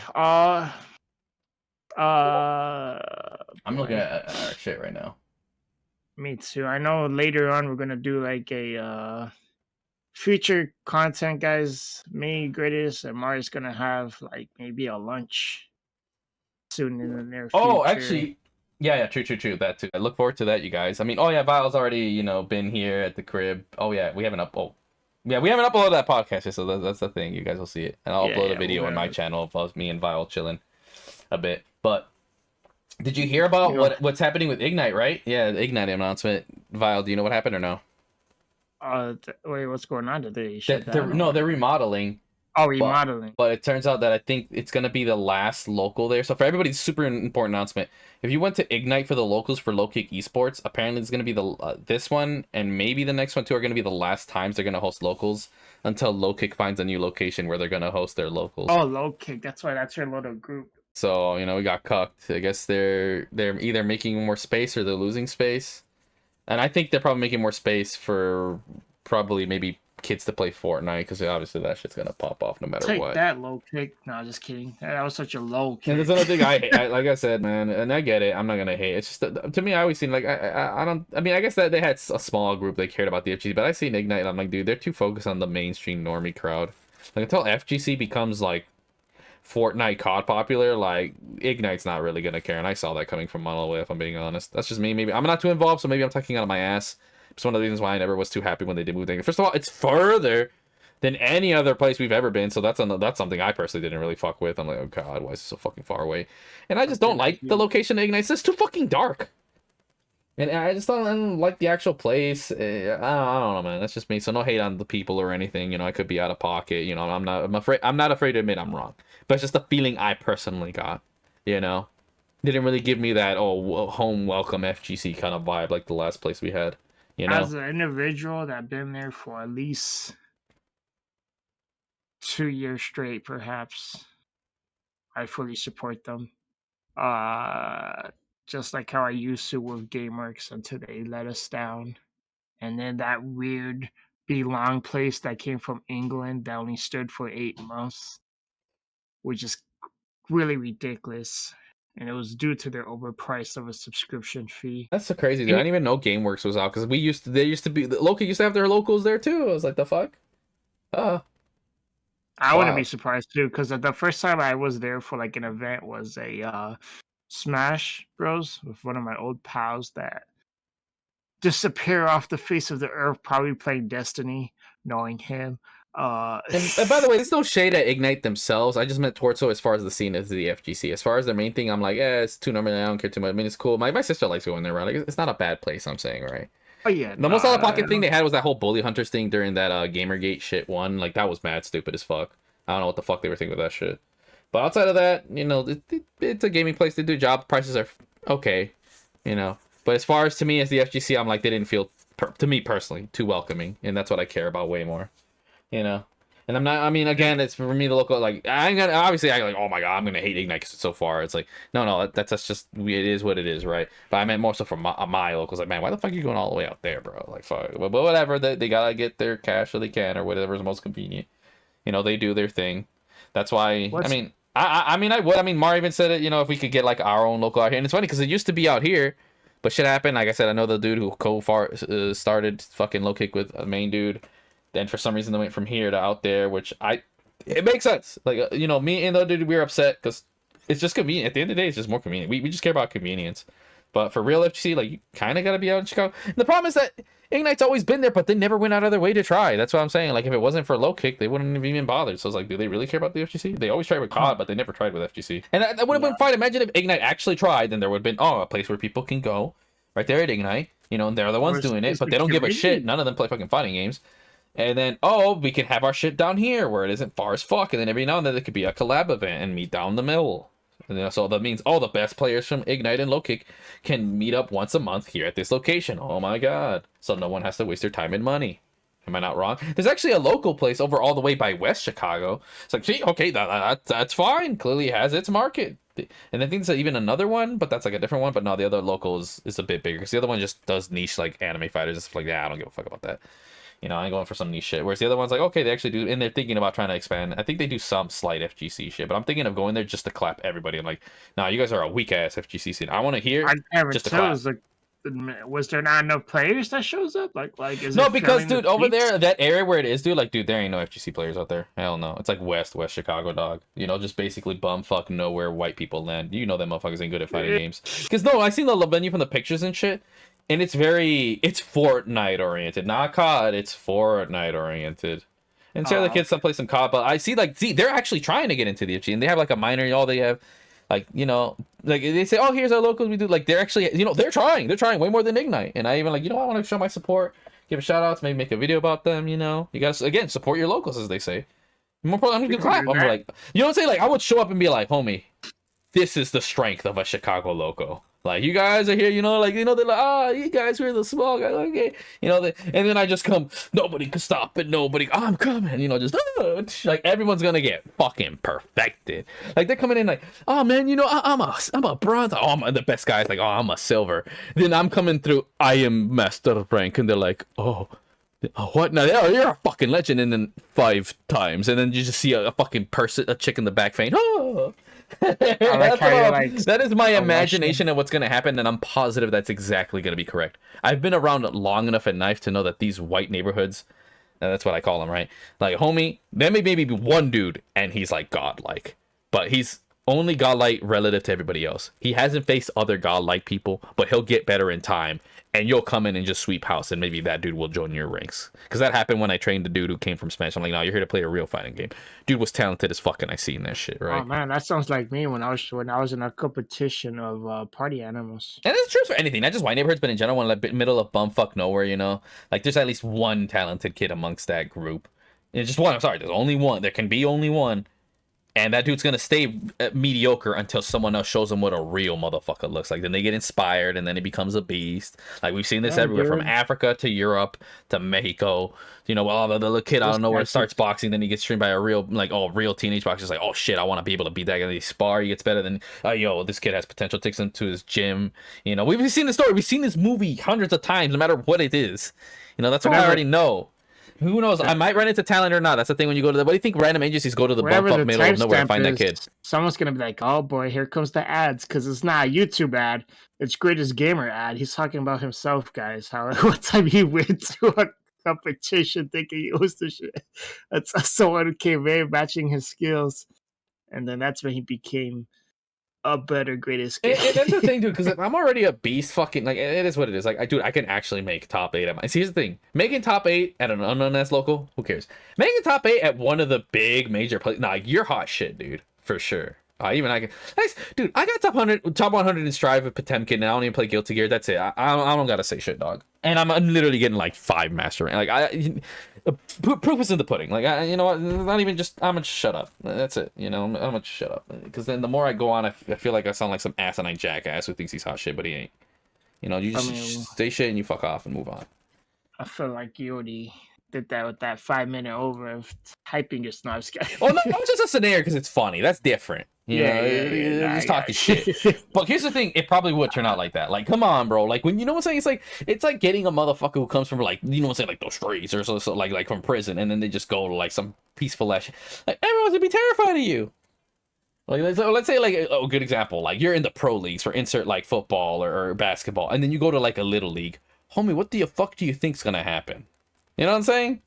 I'm looking Boy. at our shit right now. Me too. I know later on we're gonna do like a future content, guys. Me, Greatest, and Mari's gonna have like maybe a lunch soon in the near Oh, future. actually, yeah, true. That too. I look forward to that, you guys. I mean, oh yeah, Vile's already, been here at the crib. Oh yeah, we haven't uploaded that podcast yet, so that's the thing. You guys will see it, and I'll Yeah, upload a yeah, we're video on my gonna. channel of us, me and Vile chilling a bit. But did you hear about You know, what's happening with Ignite? Right? Yeah, the Ignite announcement. Vile, do you know what happened or no? wait, what's going on? Did they They're, shut they're down no, or? they're remodeling, Oh, but remodeling. it turns out that I think it's gonna be the last local there. So for everybody, super important announcement. If you went to Ignite for the locals for Low Kick Esports, apparently it's gonna be the this one and maybe the next one too are gonna be the last times they're gonna host locals until Low Kick finds a new location where they're gonna host their locals. Oh, low kick. That's why that's your little group. So we got cucked. I guess they're either making more space or they're losing space, and I think they're probably making more space for probably maybe kids to play Fortnite because obviously that shit's gonna pop off no matter Take what. that low kick. No, just kidding. That was such a low kick. And there's another thing I hate. Like I said, man, and I get it. I'm not gonna hate. It's just to me, I always seem like I don't. I mean, I guess that they had a small group they cared about the FGC, but I see Ignite. And I'm like, dude, they're too focused on the mainstream normie crowd. Like until FGC becomes like Fortnite COD popular, like Ignite's not really gonna care. And I saw that coming from Monolith. If I'm being honest, that's just me. Maybe I'm not too involved, so maybe I'm talking out of my ass. It's one of the reasons why I never was too happy when they did move Ignite. First of all, it's further than any other place we've ever been. So that's something I personally didn't really fuck with. I'm like, oh god, why is it so fucking far away? And I just don't like the location of Ignite. It's just too fucking dark. And I just don't like the actual place. I don't know, man. That's just me. So no hate on the people or anything. I could be out of pocket. I'm not afraid to admit I'm wrong. But it's just the feeling I personally got. Didn't really give me that home welcome FGC kind of vibe like the last place we had. As an individual that been there for at least 2 years straight, perhaps, I fully support them. Just like how I used to with GameWorks until they let us down. And then that weird belong place that came from England that only stood for 8 months, which is really ridiculous. And it was due to their overpriced of a subscription fee. That's so crazy, dude. I didn't even know GameWorks was out because they used to be the local used to have their locals there too. I was like, the fuck? I wouldn't be Wow. surprised too, because the first time I was there for like an event was a Smash Bros with one of my old pals that disappear off the face of the earth, probably playing Destiny, knowing him. And by the way, there's no shade at Ignite themselves. I just meant Torso as far as the scene as the FGC. As far as the main thing, I'm like, it's too normal. I don't care too much. I mean, it's cool. My sister likes going there, right? Like, it's not a bad place. I'm saying, right? oh yeah, The most out of pocket thing they had was that whole Bully Hunters thing during that Gamergate shit one. Like that was mad stupid as fuck. I don't know what the fuck they were thinking with that shit. But outside of that, it's a gaming place. They do job. Prices are okay, But as far as to me as the FGC, I'm like they didn't feel to me personally too welcoming, and that's what I care about way more, you know. And I'm not. I mean, again, it's for me the local. Like I'm gonna obviously I like. Oh my god, I'm gonna hate Ignite because it's so far. It's like no, that's just it is what it is, right? But I meant more so for my locals. Like, man, why the fuck are you going all the way out there, bro? Like, fuck. But whatever. They gotta get their cash so they can, or whatever's most convenient. They do their thing. That's why. What's I mean, I mean, I would. I mean, Mar even said it. If we could get like our own local out here, and it's funny because it used to be out here, but shit happened. Like I said, I know the dude who started fucking low kick with a main dude. Then for some reason they went from here to out there, which it makes sense. Like me and the other dude, we were upset because it's just convenient. At the end of the day, it's just more convenient. We just care about convenience. But for real FGC, like you kind of got to be out in Chicago. And the problem is that Ignite's always been there, but they never went out of their way to try. That's what I'm saying. Like if it wasn't for low kick, they wouldn't have even bothered. So I was like, do they really care about the FGC? They always tried with COD, but they never tried with FGC. And that would have been fine. Imagine if Ignite actually tried, then there would have been a place where people can go right there at Ignite. And they're the ones doing it, but they don't give a shit. None of them play fucking fighting games. And then, we can have our shit down here where it isn't far as fuck. And then every now and then there could be a collab event and meet down the middle. And so that means all the best players from Ignite and Low Kick can meet up once a month here at this location. Oh my god. So no one has to waste their time and money. Am I not wrong? There's actually a local place over all the way by West Chicago. It's like, see, okay, that's fine. Clearly has its market. And I think there's even another one, but that's like a different one. But no, the other local is a bit bigger because the other one just does niche like anime fighters. It's like, yeah, I don't give a fuck about that. You know, I ain't going for some niche shit. Whereas the other one's like, okay, they actually do, and they're thinking about trying to expand. I think they do some slight FGC shit, but I'm thinking of going there just to clap everybody. I'm like, nah, you guys are a weak ass FGC scene. I want to hear just to clap. Like, was there not enough players that shows up? Like is no, it because filling dude, the over seats? there, that area where it is, dude, like, dude, there ain't no FGC players out there. Hell no. It's like West Chicago, dog. You know, just basically bumfuck nowhere white people land. You know that motherfuckers ain't good at fighting games. Because no, I seen the venue from the pictures and shit, and it's Fortnite oriented, not COD. It's Fortnite oriented. And so the kids some play some COD, but I see they're actually trying to get into the FGC, and they have like a minor. All they have. Like, you know, like they say, oh, here's our locals. We do like they're actually, you know, they're trying way more than Ignite. And I even like, you know, I want to show my support, give a shout outs, maybe make a video about them. You know, you guys again support your locals, as they say. More probably, I'm gonna clap. I'm like, you know what I'm saying? Like, I would show up and be like, homie, this is the strength of a Chicago loco. Like, you guys are here, you know, like, you know, they're like, ah, you guys are the small guys, okay, you know, and then I just come, nobody can stop it, I'm coming, you know, just, like, everyone's gonna get fucking perfected. Like, they're coming in like, oh, man, you know, I'm a bronze, oh, I'm the best guys, like, oh, I'm a silver. Then I'm coming through, I am master rank, and they're like, oh, what? No, you're a fucking legend, and then 5 times, and then you just see a fucking person, a chick in the back faint, oh. That is my imagination of what's going to happen, and I'm positive that's exactly going to be correct. I've been around long enough at Knife to know that these white neighborhoods, that's what I call them, right? Like, homie, there may maybe be one dude, and he's like godlike, but he's only godlike relative to everybody else. He hasn't faced other godlike people, but he'll get better in time, and you'll come in and just sweep house, and maybe that dude will join your ranks. Because that happened when I trained the dude who came from Smash. I'm like, no, you're here to play a real fighting game. Dude was talented as fuck, and I seen that shit, right? Oh man, that sounds like me when I was in a competition of party animals. And it's true for anything, not just white neighborhoods, but in general, when like middle of bumfuck nowhere, you know, like there's at least one talented kid amongst that group. And just one. I'm sorry, there's only one. There can be only one. And that dude's gonna stay mediocre until someone else shows them what a real motherfucker looks like. Then they get inspired, and then he becomes a beast. Like, we've seen this everywhere, from Africa to Europe to Mexico. You know, well, the little kid out of nowhere starts boxing, then he gets trained by a real, real teenage boxer. It's like, oh shit, I want to be able to beat that guy. They spar, he gets better. Then, yo, this kid has potential. Takes him to his gym. You know, we've seen the story. We've seen this movie hundreds of times, no matter what it is. You know, that's what I already know. Who knows? I might run into talent or not. That's the thing when you go to the... What do you think random agencies go to the bumfuck middle of nowhere and find that kid? Someone's going to be like, oh boy, here comes the ads, because it's not a YouTube ad. It's Greatest Gamer ad. He's talking about himself, guys. How one time he went to a competition thinking he was the shit. That's someone who came in matching his skills. And then that's when he became a better Greatest Gamer. And that's the thing, dude, because I'm already a beast fucking... Like, it is what it is. Like, dude, I can actually make top 8 at my... See, here's the thing. Making top 8 at an unknown ass local, who cares? Making top 8 at one of the big major places... Nah, you're hot shit, dude. For sure. Even I can... Nice. Dude, I got top 100 in Strive with Potemkin, and I don't even play Guilty Gear. That's it. I don't gotta say shit, dog. And I'm literally getting like 5 master rank. Like, proof is in the pudding. Like, you know what? Not even just... I'm gonna shut up. That's it. You know, I'm gonna shut up. Because then the more I go on, I feel like I sound like some asinine jackass who thinks he's hot shit, but he ain't. You know, you just stay shit and you fuck off and move on. I feel like you already did that with that 5-minute over of hyping your snobs guy. Oh, no, that was just a scenario because it's funny. That's different. Yeah, just talking shit. But here's the thing, it probably would turn out like that. Like, come on, bro. Like, when, you know what I'm saying? It's like getting a motherfucker who comes from, like, you know what I'm saying, like those streets or so like from prison, and then they just go to like some peaceful ass. Like, everyone's gonna be terrified of you. Like, let's say, like, a good example, like you're in the pro leagues for insert like football or basketball, and then you go to like a little league. Homie, what the fuck do you think's gonna happen? You know what I'm saying?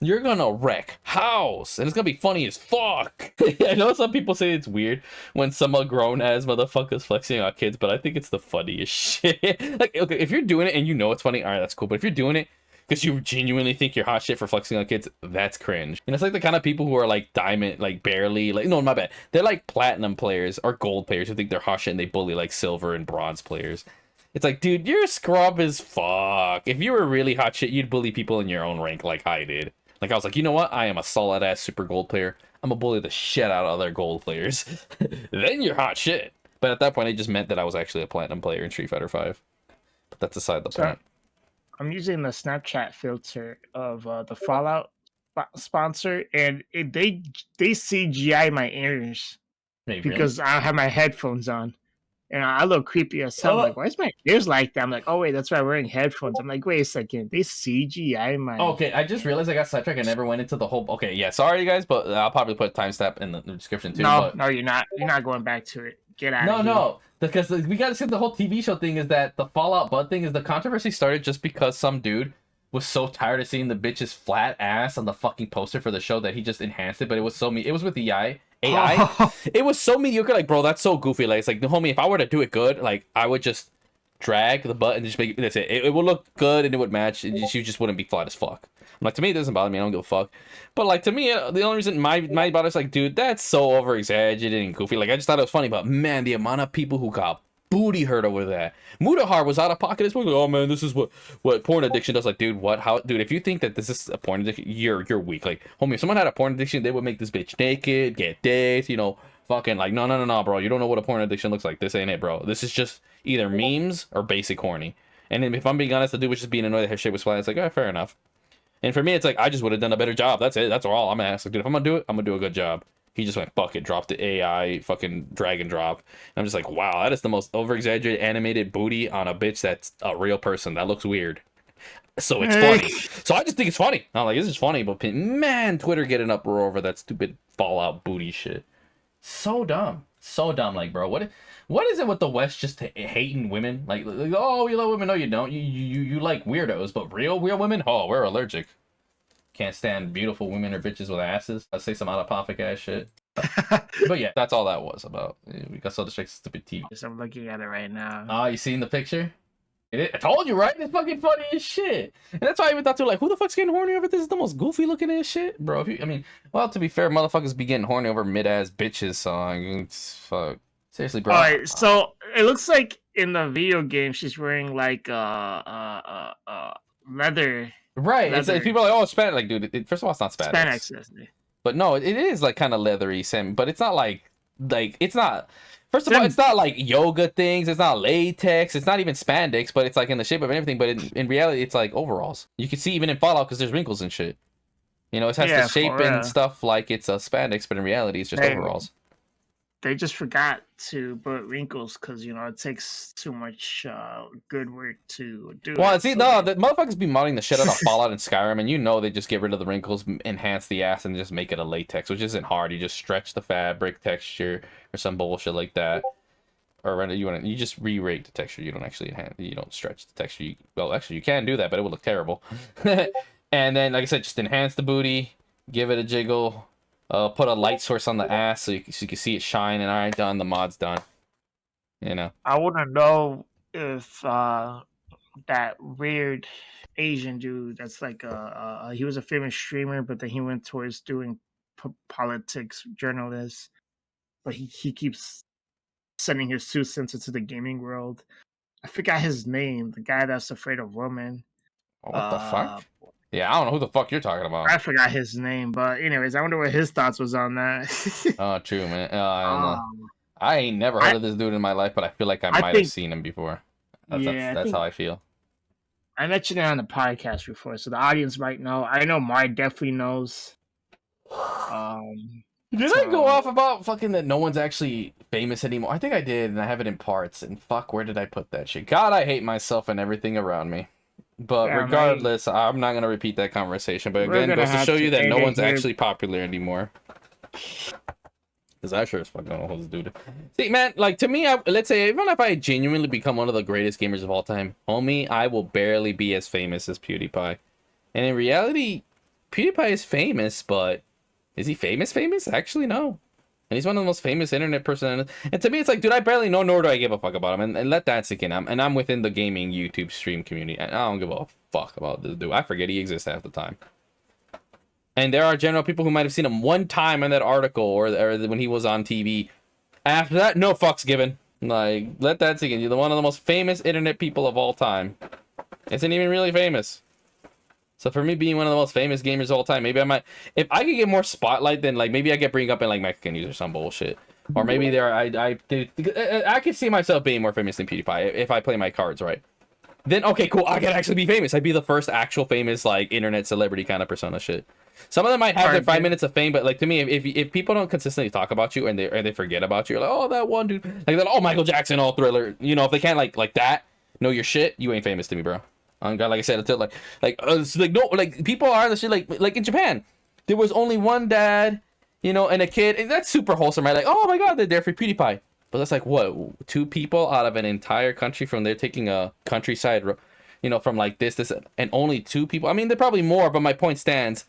You're gonna wreck house, and it's gonna be funny as fuck. I know some people say it's weird when some grown ass motherfuckers flexing on kids, but I think it's the funniest shit. Like, okay, if you're doing it and you know it's funny, all right, that's cool. But if you're doing it because you genuinely think you're hot shit for flexing on kids, that's cringe. And it's like the kind of people who are like diamond, like barely, like, no, my bad. They're like platinum players or gold players who think they're hot shit and they bully like silver and bronze players. It's like, dude, you're a scrub as fuck. If you were really hot shit, you'd bully people in your own rank like I did. Like, I was like, you know what? I am a solid-ass super gold player. I'm gonna bully the shit out of other gold players. Then you're hot shit. But at that point, it just meant that I was actually a platinum player in Street Fighter V. But that's aside the point. I'm using the Snapchat filter of the Fallout sponsor, and they CGI my ears Wait, really? because I have my headphones on. And I look creepy as hell. I'm Oh. like, why is my ears like that? I'm like, oh wait, that's why I'm wearing headphones. I'm like, wait a second, they CGI my. Okay, I just realized I got sidetracked. I never went into the whole. Okay, yeah, sorry guys, but I'll probably put a timestamp in the description too. No, But no, you're not. You're not going back to it. Get out of no, here. no, because we got to see the whole TV show thing is that the Fallout Bud thing is the controversy started just because some dude was so tired of seeing the bitch's flat ass on the fucking poster for the show that he just enhanced it. But it was so it was with the AI. It was so mediocre. Like, bro, that's so goofy. Like, it's like, homie, if I were to do it good, like, I would just drag the butt and just make it. That's it. It would look good and it would match. And you just wouldn't be flat as fuck. I'm like, to me, it doesn't bother me. I don't give a fuck. But like, to me, the only reason my bother is like, dude, that's so over exaggerated and goofy. Like, I just thought it was funny. But man, the amount of people who got booty hurt over that. Mudahar was out of pocket as well. Like, oh man, this is what porn addiction does. Like, dude, what? How? Dude, if you think that this is a porn addiction, you're weak. Like, homie, if someone had a porn addiction, they would make this bitch naked, get dates, fucking like, no, bro. You don't know what a porn addiction looks like. This ain't it, bro. This is just either memes or basic horny. And then if I'm being honest, the dude was just being annoyed that her shit was flat. It's like, oh, fair enough. And for me, it's like, I just would have done a better job. That's it. That's all I'm asking. Dude, if I'm gonna do it, I'm gonna do a good job. He just went, fuck it, dropped the AI fucking drag and drop. And I'm just like, wow, that is the most over-exaggerated animated booty on a bitch that's a real person. That looks weird. So it's funny. So I just think it's funny. I'm like, this is funny, but man, Twitter get an uproar over that stupid Fallout booty shit. So dumb. So dumb, like, bro. What is it with the West just hating women? Like, oh, we love women. No, you don't. You like weirdos, but real women? Oh, we're allergic. Can't stand beautiful women or bitches with asses. I say some out of pocket ass shit. But yeah, that's all that was about. We got so distracted stupid TV. I'm looking at it right now. Ah, you seen the picture? I told you, right? It's fucking funny as shit. And that's why I even thought, too, like, who the fuck's getting horny over this? Is the most goofy looking ass shit? Bro, well, to be fair, motherfuckers be getting horny over mid-ass bitches, so fuck. Seriously, bro. Alright, so it looks like in the video game she's wearing like leather. Right, it's like, people are like, oh, Spanx. Like, dude, first of all, it's not Spanx. Spanx. But no, it is like kind of leathery, but it's not like it's not. First of all, it's not like yoga things. It's not latex. It's not even spandex, but it's like in the shape of everything. But in reality, it's like overalls. You can see even in Fallout because there's wrinkles and shit. It has the shape and stuff like it's a spandex, but in reality, it's just overalls. They just forgot to put wrinkles because it takes too much good work to do. Well, see, no, the motherfuckers be modding the shit out of Fallout and Skyrim, and they just get rid of the wrinkles, enhance the ass, and just make it a latex, which isn't hard. You just stretch the fabric texture or some bullshit like that, or you just re-rate the texture. You don't actually you don't stretch the texture. Well, actually, you can do that, but it would look terrible. And then, like I said, just enhance the booty, give it a jiggle. Put a light source on the ass so you can see it shine, and all right, done. The mod's done. I want to know if that weird Asian dude that's like he was a famous streamer, but then he went towards doing politics journalist, but he keeps sending his 2 cents into the gaming world. I forgot his name. The guy that's afraid of women. Oh, what the fuck? Yeah, I don't know who the fuck you're talking about. I forgot his name, but anyways, I wonder what his thoughts was on that. Oh, true, man. I don't know. I ain't never heard of this dude in my life, but I feel like I might have seen him before. That's how I feel. I mentioned it on the podcast before, so the audience might know. I know Mark definitely knows. Did I go off about fucking that no one's actually famous anymore? I think I did, and I have it in parts. And fuck, where did I put that shit? God, I hate myself and everything around me. But regardless, I'm not going to repeat that conversation. But again, goes to show you that no one's actually popular anymore. Because I sure as fuck don't know who this dude is. See, man, like, to me, let's say, even if I genuinely become one of the greatest gamers of all time, homie, I will barely be as famous as PewDiePie. And in reality, PewDiePie is famous, but is he famous? Actually, no. And he's one of the most famous internet personalities. And to me, it's like, dude, I barely know, nor do I give a fuck about him. And let that sink in. I'm within the gaming YouTube stream community. And I don't give a fuck about this dude. I forget he exists half the time. And there are general people who might have seen him one time in that article or when he was on TV. After that, no fucks given. Like, let that sink in. You're one of the most famous internet people of all time. Isn't even really famous. So for me being one of the most famous gamers of all time, maybe I might, if I could get more spotlight, then like maybe I get bring up in like Mexican news or some bullshit, or maybe I could see myself being more famous than PewDiePie if I play my cards right. then okay, cool. I could actually be famous. I'd be the first actual famous like internet celebrity kind of persona shit. Some of them might have their 5 minutes of fame, but like to me, if people don't consistently talk about you and they forget about you, you're like, oh, that one dude, like that, oh, Michael Jackson, oh, Thriller, you know, if they can't like that, know your shit, you ain't famous to me, bro. Like I said, until it's like no, like people are the shit like in Japan, there was only one dad, you know, and a kid, and that's super wholesome, right? Like, oh my god, they're there for PewDiePie, but that's like what, 2 people out of an entire country from there taking a countryside, you know, from like this, and only 2 people. I mean, they're probably more, but my point stands.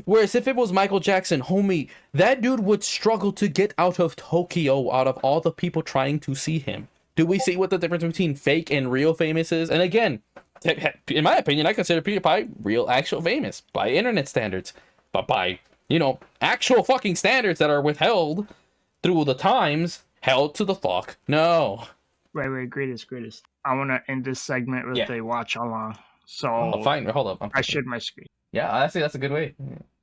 Whereas if it was Michael Jackson, homie, that dude would struggle to get out of Tokyo out of all the people trying to see him. Do we see what the difference between fake and real famous is? And again, in my opinion, I consider PewDiePie real, actual famous by internet standards. But by, you know, actual fucking standards that are withheld through the times, held to the fuck no. Right, greatest. I want to end this segment with a watch along. So fine, hold up. I shared my screen. Yeah, honestly, that's a good way.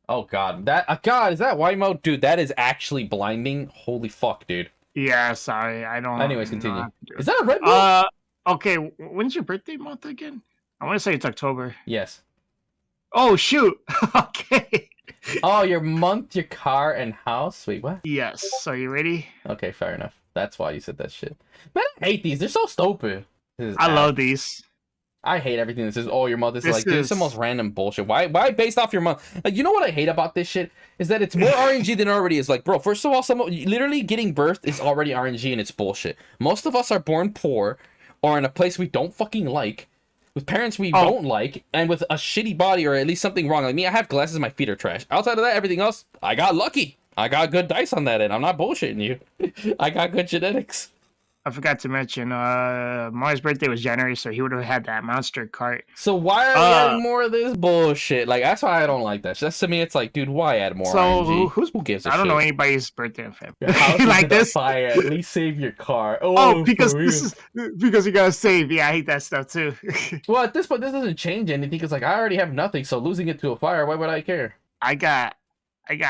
Oh god, God, is that white mode, dude? That is actually blinding. Holy fuck, dude. Yeah, sorry, I don't. Anyways, continue. Is that a red bull? Okay. When's your birthday month again? I want to say it's October. Yes. Oh shoot. Okay. Oh, your month, your car, and house. Wait, what? Yes. So you ready? Okay, fair enough. That's why you said that shit. Man, I hate these. They're so stupid. I love these. I hate everything that says, oh, your month is like, this is the most random bullshit. Why based off your month? Like, you know what I hate about this shit? Is that it's more RNG than it already is. Like, bro, first of all, literally getting birthed is already RNG and it's bullshit. Most of us are born poor or in a place we don't fucking like, with parents we don't like, and with a shitty body or at least something wrong. Like me, I have glasses, my feet are trash. Outside of that, everything else, I got lucky. I got good dice on that end. I'm not bullshitting you. I got good genetics. I forgot to mention, Mario's birthday was January, so he would have had that monster cart. So why are we adding more of this bullshit? Like, that's why I don't like that. Just to me, it's like, dude, why add more RNG? Who gives a shit? I don't know anybody's birthday in February. Your house like this? Fire. At least save your car. Because you gotta save. Yeah, I hate that stuff too. Well, at this point, this doesn't change anything because, like, I already have nothing. So losing it to a fire, why would I care? I got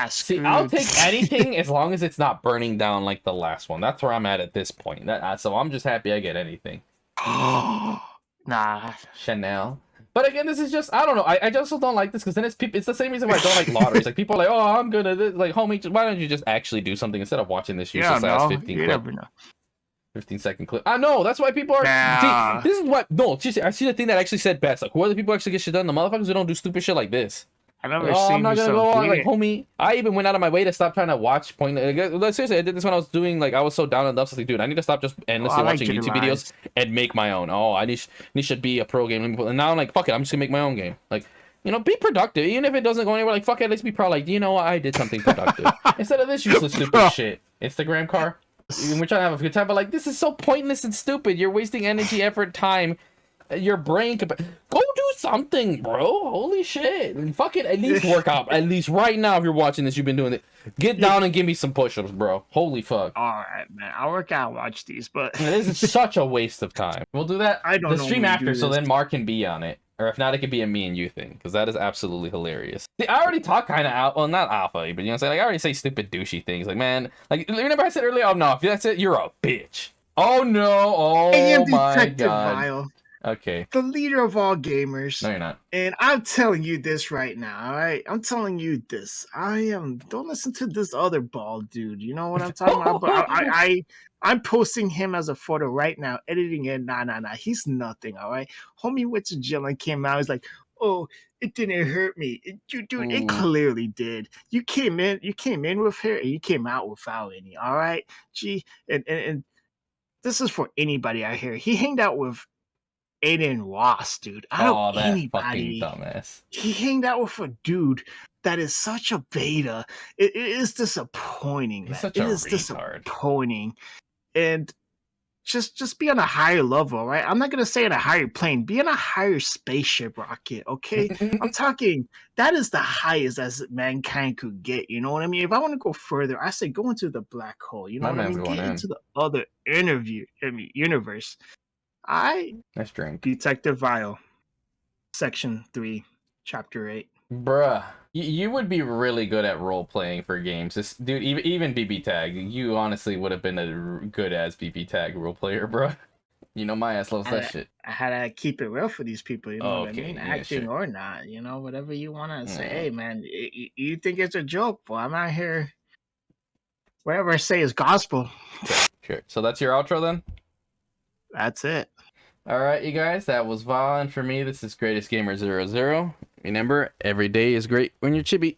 screwed. See, I'll take anything as long as it's not burning down like the last one. That's where I'm at this point. So I'm just happy I get anything. Nah. Chanel. But again, this is just, I don't know. I just don't like this because then it's the same reason why I don't like lotteries. Like, people are like, oh, I'm good at this. Like, homie, why don't you just actually do something instead of watching this useless ass 15-second clip? I know. That's why people are. See, this is what. No, seriously, I see the thing that actually said best. Like, who are the people who actually get shit done? The motherfuckers who don't do stupid shit like this. I'm not gonna go on. Like, homie, I even went out of my way to stop trying to watch point. Like, seriously, I did this when I was doing, like, I was so down and stuff. So, like, dude, I need to stop just endlessly watching YouTube videos and make my own. Oh, I should be a pro game. And now I'm like, fuck it, I'm just gonna make my own game. Like, you know, be productive. Even if it doesn't go anywhere, like, fuck it, at least be proud. Like, you know what, I did something productive. Instead of this useless stupid shit. Instagram car. We're trying to have a good time, but like, this is so pointless and stupid. You're wasting energy, effort, time. Your brain could go do something, bro. Holy shit. And fuck it, at least work out. At least right now, if you're watching this, you've been doing it. Get down and give me some push-ups, bro. Holy fuck. Alright, man. I'll work out and watch these, but this is such a waste of time. We'll do that. I don't know. The stream after, so then Mark can be on it. Or if not, it could be a me and you thing, because that is absolutely hilarious. See, I already talk kind of out, well, not alpha, but you know what I'm saying? Like, I already say stupid douchey things. Like, man, like, remember I said earlier, oh no, if that's it, you're a bitch. Oh no, oh my god. Vile. Okay. The leader of all gamers. No, you're not. And I'm telling you this right now, all right? I'm telling you this. Don't listen to this other bald dude. You know what I'm talking about? But I'm posting him as a photo right now, editing it. Nah. He's nothing, all right? Homie went to jail and came out. He's like, oh, it didn't hurt me. It clearly did. You came in with her and you came out without any, all right? Gee, and this is for anybody out here. He hanged out with Aiden Ross, dude. I don't know anybody. Fucking dumbass. He hanged out with a dude that is such a beta. It is disappointing. He's such a retard. Disappointing. And just be on a higher level, right? I'm not gonna say on a higher plane. Be on a higher spaceship rocket, okay? I'm talking. That is the highest as mankind could get. You know what I mean? If I want to go further, I say go into the black hole. You know what I mean? Get into the other universe. Nice drink. Detective Vile, Section 3, Chapter 8. Bruh, you would be really good at role playing for games. This dude, even BB Tag, you honestly would have been a good as BB Tag role player, bruh. You know my ass loves that shit. I had to keep it real for these people. You know what I Okay, mean? yeah, Acting sure. or not, you know, whatever you want to say. Mm. Hey, man, you think it's a joke? Well, I'm out here. Whatever I say is gospel. Sure. So that's your outro then? That's it. All right, you guys. That was Vaughn for me. This is Greatest Gamer 00. Remember, every day is great when you're chibi.